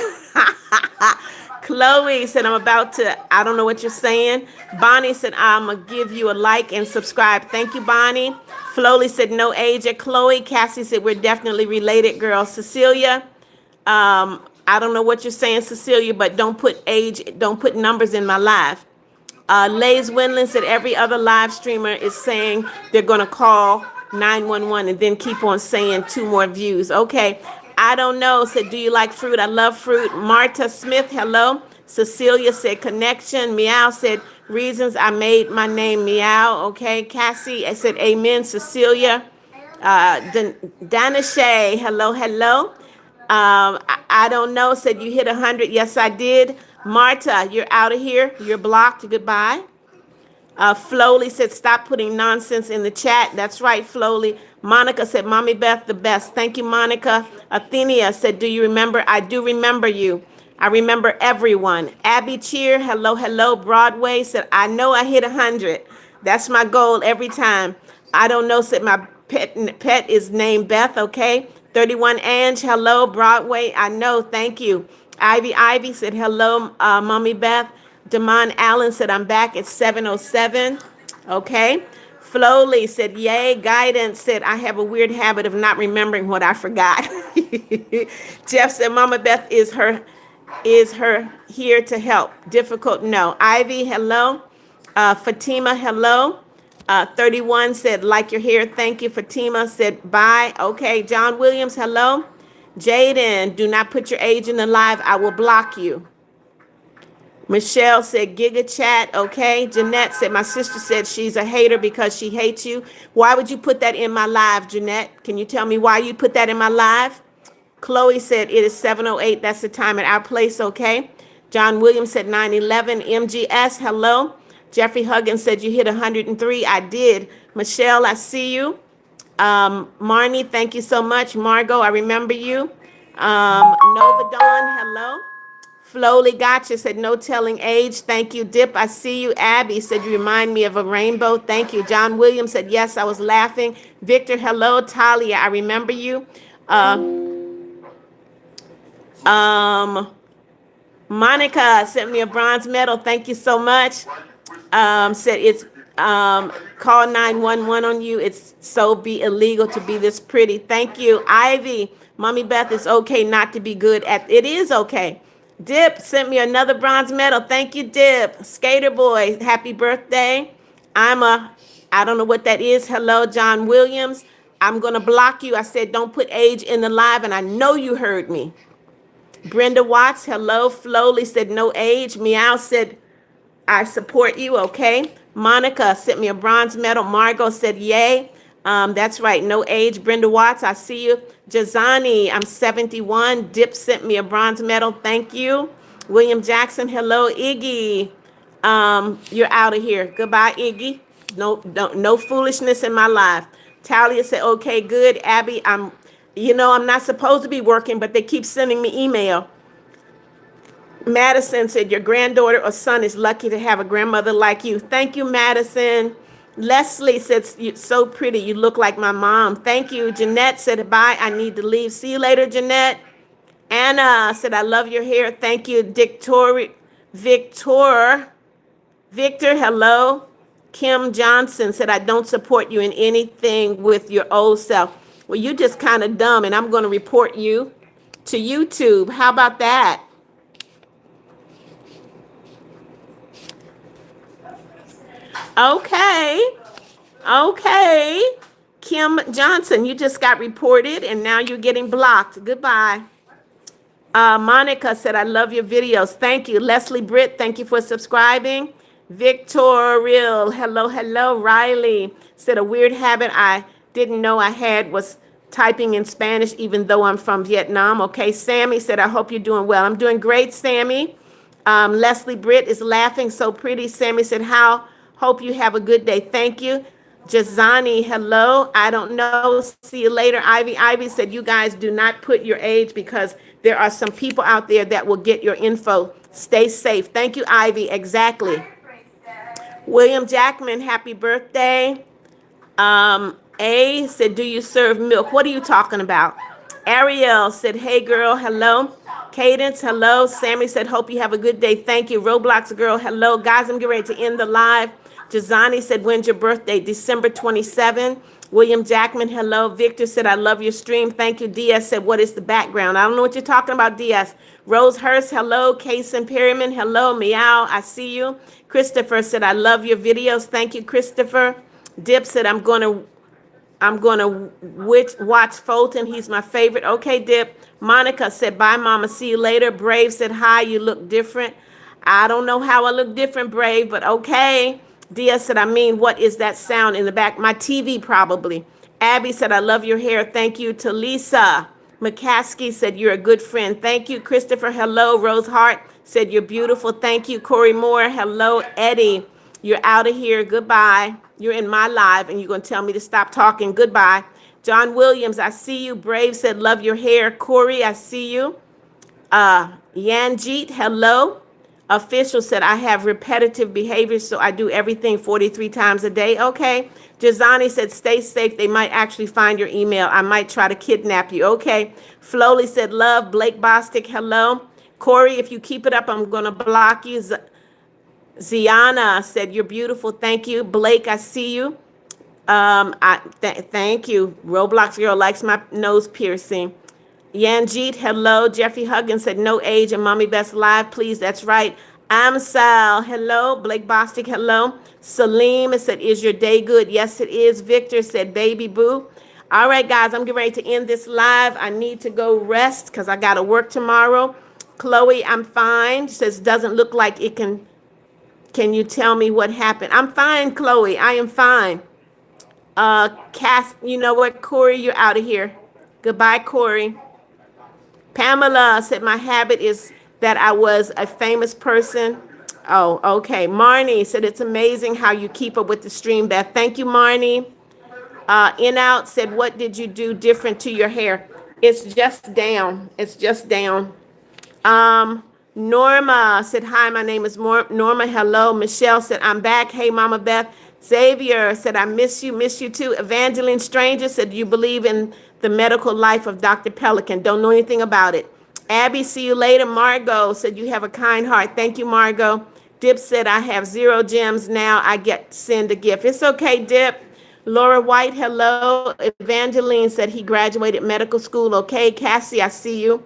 Chloe said I'm about to, I don't know what you're saying. Bonnie said I'm going to give you a like and subscribe. Thank you, Bonnie. Flowly said no age at Chloe. Cassie said we're definitely related, girl. Cecilia, I don't know what you're saying, Cecilia, but don't put age, don't put numbers in my live. Lays Winland said every other live streamer is saying they're going to call 911 and then keep on saying 2 more views. Okay. I don't know. Said, do you like fruit? I love fruit. Marta Smith, hello. Cecilia said connection. Meow said reasons I made my name Meow. Okay. Cassie, I said amen. Cecilia. Dana Shay, hello, hello. I don't know. Said you hit 100. Yes, I did. Marta, you're out of here. You're blocked. Goodbye. Flowly said, stop putting nonsense in the chat. That's right, Flowly. Monica said, Mommy Beth, the best. Thank you, Monica. Athenia said, do you remember? I do remember you. I remember everyone. Abby Cheer, hello, hello. Broadway said, I know I hit 100. That's my goal every time. I don't know, said my pet is named Beth, okay? 31 Ange, hello. Broadway, I know, thank you. Ivy said, hello, Mommy Beth. Damon Allen said, I'm back at 7:07. Okay. Flowly said, yay. Guidance said, I have a weird habit of not remembering what I forgot. Jeff said, Mama Beth is her here to help. Difficult, no. Ivy, hello. Fatima, hello. 31 said, like your hair. Thank you. Fatima said, bye. Okay. John Williams, hello. Jaden, do not put your age in the live. I will block you. Michelle said, Giga chat, okay. Jeanette said, my sister said she's a hater because she hates you. Why would you put that in my live, Jeanette? Can you tell me why you put that in my live? Chloe said, it is 7:08. That's the time at our place, okay. John Williams said 9:11. MGS, hello. Jeffrey Huggins said, you hit 103. I did. Michelle, I see you. Marnie, thank you so much. Margot, I remember you. Nova Dawn, hello. Flowly Gotcha said, no telling age. Thank you. Dip, I see you. Abby said, you remind me of a rainbow. Thank you. John Williams said, yes, I was laughing. Victor, hello. Talia, I remember you. Um, Monica sent me a bronze medal. Thank you so much. Said it's call 911 on you. It's so be illegal to be this pretty. Thank you. Ivy, Mommy Beth, it's okay not to be good at it is okay. Dip sent me another bronze medal. Thank you, Dip. Skater boy, happy birthday. I don't know what that is. Hello, John Williams. I'm gonna block you. I said don't put age in the live, and I know you heard me. Brenda Watts, hello. Flowly said no age. Meow said I support you, okay? Monica sent me a bronze medal. Margot said, yay. That's right, no age. Brenda Watts, I see you. Jazani, I'm 71. Dip sent me a bronze medal. Thank you. William Jackson, hello. Iggy, you're out of here. Goodbye, Iggy. No foolishness in my life. Talia said, okay, good. Abby, I'm not supposed to be working, but they keep sending me email. Madison said, your granddaughter or son is lucky to have a grandmother like you. Thank you, Madison. Leslie said, you're so pretty. You look like my mom. Thank you. Jeanette said, bye. I need to leave. See you later, Jeanette. Anna said, I love your hair. Thank you. Victor, hello. Kim Johnson said, I don't support you in anything with your old self. Well, you just kind of dumb, and I'm going to report you to YouTube. How about that? Okay. Kim Johnson, you just got reported and now you're getting blocked. Goodbye. Monica said, I love your videos. Thank you. Leslie Britt, thank you for subscribing. Victorial, hello. Riley said, a weird habit I didn't know I had was typing in Spanish, even though I'm from Vietnam. Okay. Sammy said, I hope you're doing well. I'm doing great, Sammy. Leslie Britt is laughing so pretty. Sammy said, hope you have a good day. Thank you. Jazani, hello. I don't know. See you later. Ivy said, you guys do not put your age because there are some people out there that will get your info. Stay safe. Thank you, Ivy. Exactly. William Jackman, happy birthday. A said, do you serve milk? What are you talking about? Ariel said, hey girl, hello. Cadence, hello. Sammy said, hope you have a good day. Thank you. Roblox girl, hello. Guys, I'm getting ready to end the live. Jazani said, when's your birthday? December 27. William Jackman, hello. Victor said, I love your stream. Thank you. Diaz said, what is the background? I don't know what you're talking about, Diaz. Rose Hurst, hello. Kason Perryman, hello. Meow, I see you. Christopher said, I love your videos. Thank you, Christopher. Dip said, I'm going to watch Fulton. He's my favorite. Okay, Dip. Monica said, bye, Mama. See you later. Brave said, hi, you look different. I don't know how I look different, Brave, but okay. Dia said, what is that sound in the back? My TV, probably. Abby said, I love your hair. Thank you. Talisa McCaskey said, you're a good friend. Thank you. Christopher, hello. Rose Hart said, you're beautiful. Thank you. Corey Moore, hello. Eddie, you're out of here. Goodbye. You're in my live, and you're going to tell me to stop talking. Goodbye. John Williams, I see you. Brave said, love your hair. Corey, I see you. Yanjeet, hello. Official said, I have repetitive behaviors, so I do everything 43 times a day. Okay. Jazani said, stay safe. They might actually find your email. I might try to kidnap you. Okay. Flowly said, love. Blake Bostic, hello. Corey, if you keep it up, I'm going to block you. Ziana said, you're beautiful. Thank you. Blake, I see you. Thank you. Roblox girl likes my nose piercing. Yanjeet, hello. Jeffrey Huggins said, no age and Mommy Best Live, please. That's right. I'm Sal. Hello. Blake Bostic, hello. Salim said, is your day good? Yes, it is. Victor said, baby boo. All right, guys, I'm getting ready to end this live. I need to go rest because I got to work tomorrow. Chloe, I'm fine. Says, doesn't look like it can. Can you tell me what happened? I'm fine, Chloe. I am fine. Cass, you know what, Corey, you're out of here. Goodbye, Corey. Pamela said, my habit is that I was a famous person. Oh, okay. Marnie said, it's amazing how you keep up with the stream, Beth. Thank you, Marnie. In Out said, what did you do different to your hair? It's just down. It's just down. Um, Norma said, hi, my name is Norma. Hello. Michelle said, I'm back. Hey, Mama Beth. Xavier said, I miss you too. Evangeline Stranger said, you believe in the medical life of Dr. Pelican. Don't know anything about it. Abby, see you later. Margot said, you have a kind heart. Thank you, Margot. Dip said, I have 0 gems now. I get send a gift. It's okay, Dip. Laura White, hello. Evangeline said he graduated medical school. Okay, Cassie, I see you.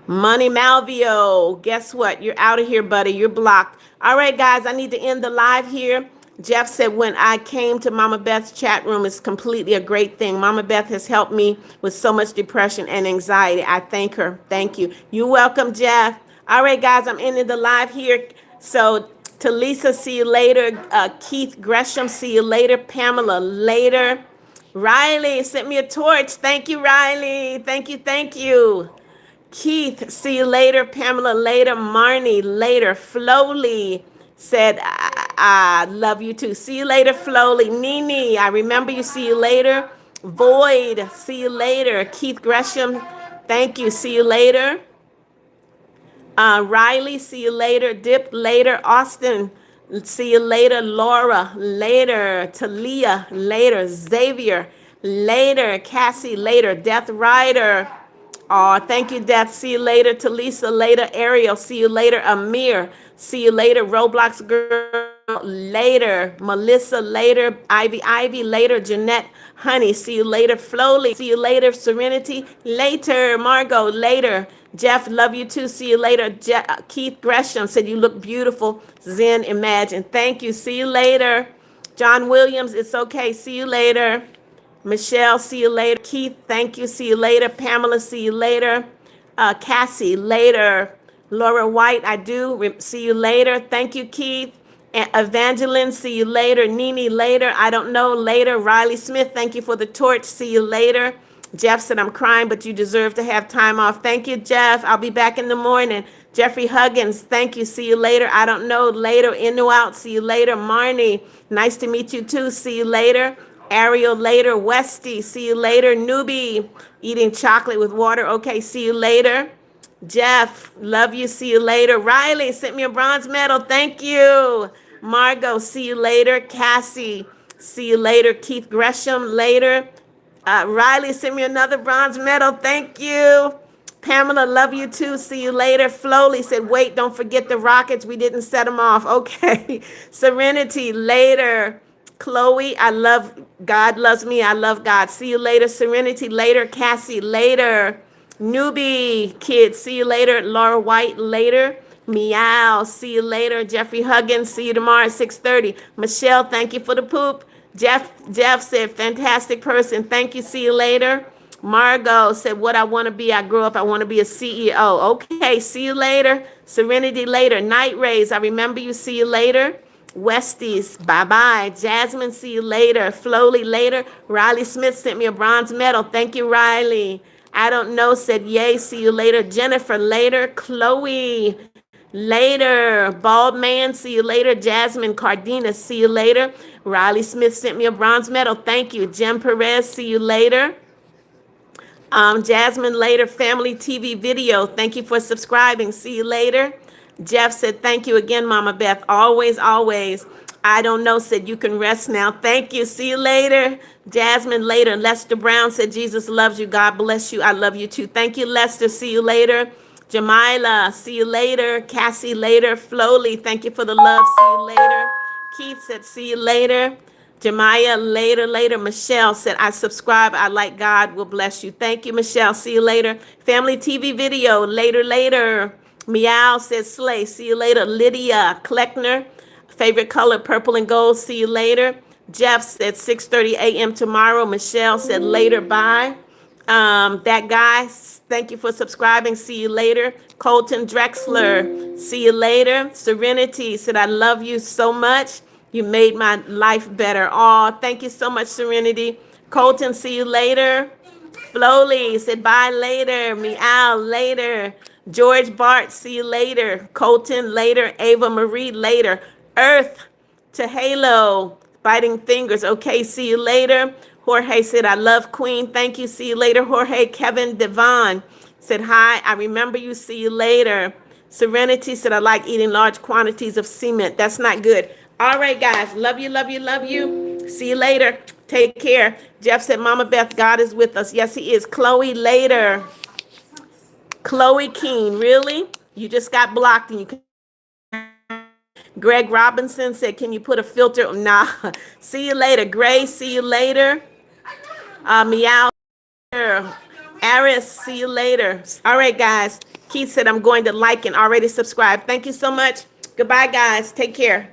Money Malvio, guess what? You're out of here, buddy. You're blocked. All right, guys, I need to end the live here. Jeff said, when I came to Mama Beth's chat room, it's completely a great thing. Mama Beth has helped me with so much depression and anxiety. I thank her. Thank you. You're welcome, Jeff. All right, guys, I'm ending the live here. So, to Lisa, see you later. Keith Gresham, see you later. Pamela, later. Riley sent me a torch. Thank you, Riley. Thank you. Thank you. Keith, see you later. Pamela, later. Marnie, later. Flowly said, I love you too. See you later, Flowly. Nini, I remember you. See you later. Void, see you later. Keith Gresham, thank you. See you later. Riley, see you later. Dip, later. Austin, see you later. Laura, later. Talia, later. Xavier, later. Cassie, later. Death Rider. Oh, thank you, Death. See you later. Talisa, later. Ariel, see you later. Amir, see you later. Roblox Girl, later. Melissa, later. Ivy, later. Jeanette, honey, see you later. Flowly, see you later. Serenity, later. Margot, later. Jeff, love you too. See you later. Keith Gresham said you look beautiful. Zen, imagine. Thank you. See you later. John Williams, it's okay. See you later. Michelle, see you later. Keith, thank you. See you later. Pamela, see you later. Cassie, later. Laura White, I do. See you later. Thank you, Keith. Evangeline, see you later. Nini, later. I don't know, later. Riley Smith, thank you for the torch. See you later. Jeff said, I'm crying, but you deserve to have time off. Thank you, Jeff. I'll be back in the morning. Jeffrey Huggins, thank you. See you later. I don't know, later. In or out. See you later. Marnie, nice to meet you too. See you later. Ariel, later. Westy, see you later. Newbie, eating chocolate with water. Okay, see you later. Jeff, love you. See you later. Riley sent me a bronze medal. Thank you. Margot, see you later. Cassie, see you later. Keith Gresham, later. Riley sent me another bronze medal. Thank you. Pamela, love you too. See you later. Flowly said, wait, don't forget the rockets. We didn't set them off. Okay. Serenity, later. Chloe, I love God loves me. I love God. See you later. Serenity, later. Cassie, later. Newbie, kids, see you later. Laura White, later. Meow, see you later. Jeffrey Huggins, see you tomorrow at 6:30. Michelle, thank you for the poop. Jeff said, fantastic person. Thank you. See you later. Margot said, what I want to be. I grew up. I want to be a CEO. Okay. See you later. Serenity, later. Night Rays, I remember you. See you later. Westies, bye-bye. Jasmine, see you later. Flowly, later. Riley Smith sent me a bronze medal. Thank you, Riley. I don't know, said yay. See you later. Jennifer, later. Chloe, later. Bald Man, see you later. Jasmine Cardenas, see you later. Riley Smith sent me a bronze medal. Thank you. Jem Perez, see you later. Jasmine, later. Family TV video, thank you for subscribing. See you later. Jeff said, thank you again, Mama Beth. Always, always. I don't know, said you can rest now. Thank you. See you later. Jasmine later. Lester Brown said, Jesus loves you. God bless you. I love you too. Thank you, Lester. See you later. Jamila, see you later. Cassie later. Flowly, thank you for the love. See you later. Keith said, see you later. Jemiah, later, later. Michelle said, I subscribe. I like God will bless you. Thank you, Michelle. See you later. Family TV video, later, later. Meow says, Slay. See you later. Lydia Kleckner, favorite color, purple and gold. See you later. Jeff said 6:30 a.m. tomorrow. Michelle said, later, bye. That guy, thank you for subscribing. See you later. Colton Drexler, see you later. Serenity said, I love you so much. You made my life better. Oh, thank you so much, Serenity. Colton, see you later. Flowly said, bye later. Meow later. George Bart, see you later. Colton later. Ava Marie later. Earth to Halo, biting fingers. Okay, see you later. Jorge said, I love Queen. Thank you. See you later. Jorge. Kevin Devon said, hi. I remember you. See you later. Serenity said, I like eating large quantities of cement. That's not good. All right, guys. Love you, love you, love you. See you later. Take care. Jeff said, Mama Beth, God is with us. Yes, he is. Chloe later. Chloe Keene, really? You just got blocked and you can. Greg Robinson said, can you put a filter? Nah. See you later. Gray, see you later. Meow. Aris, see you later. All right, guys. Keith said, I'm going to like and already subscribe. Thank you so much. Goodbye, guys. Take care.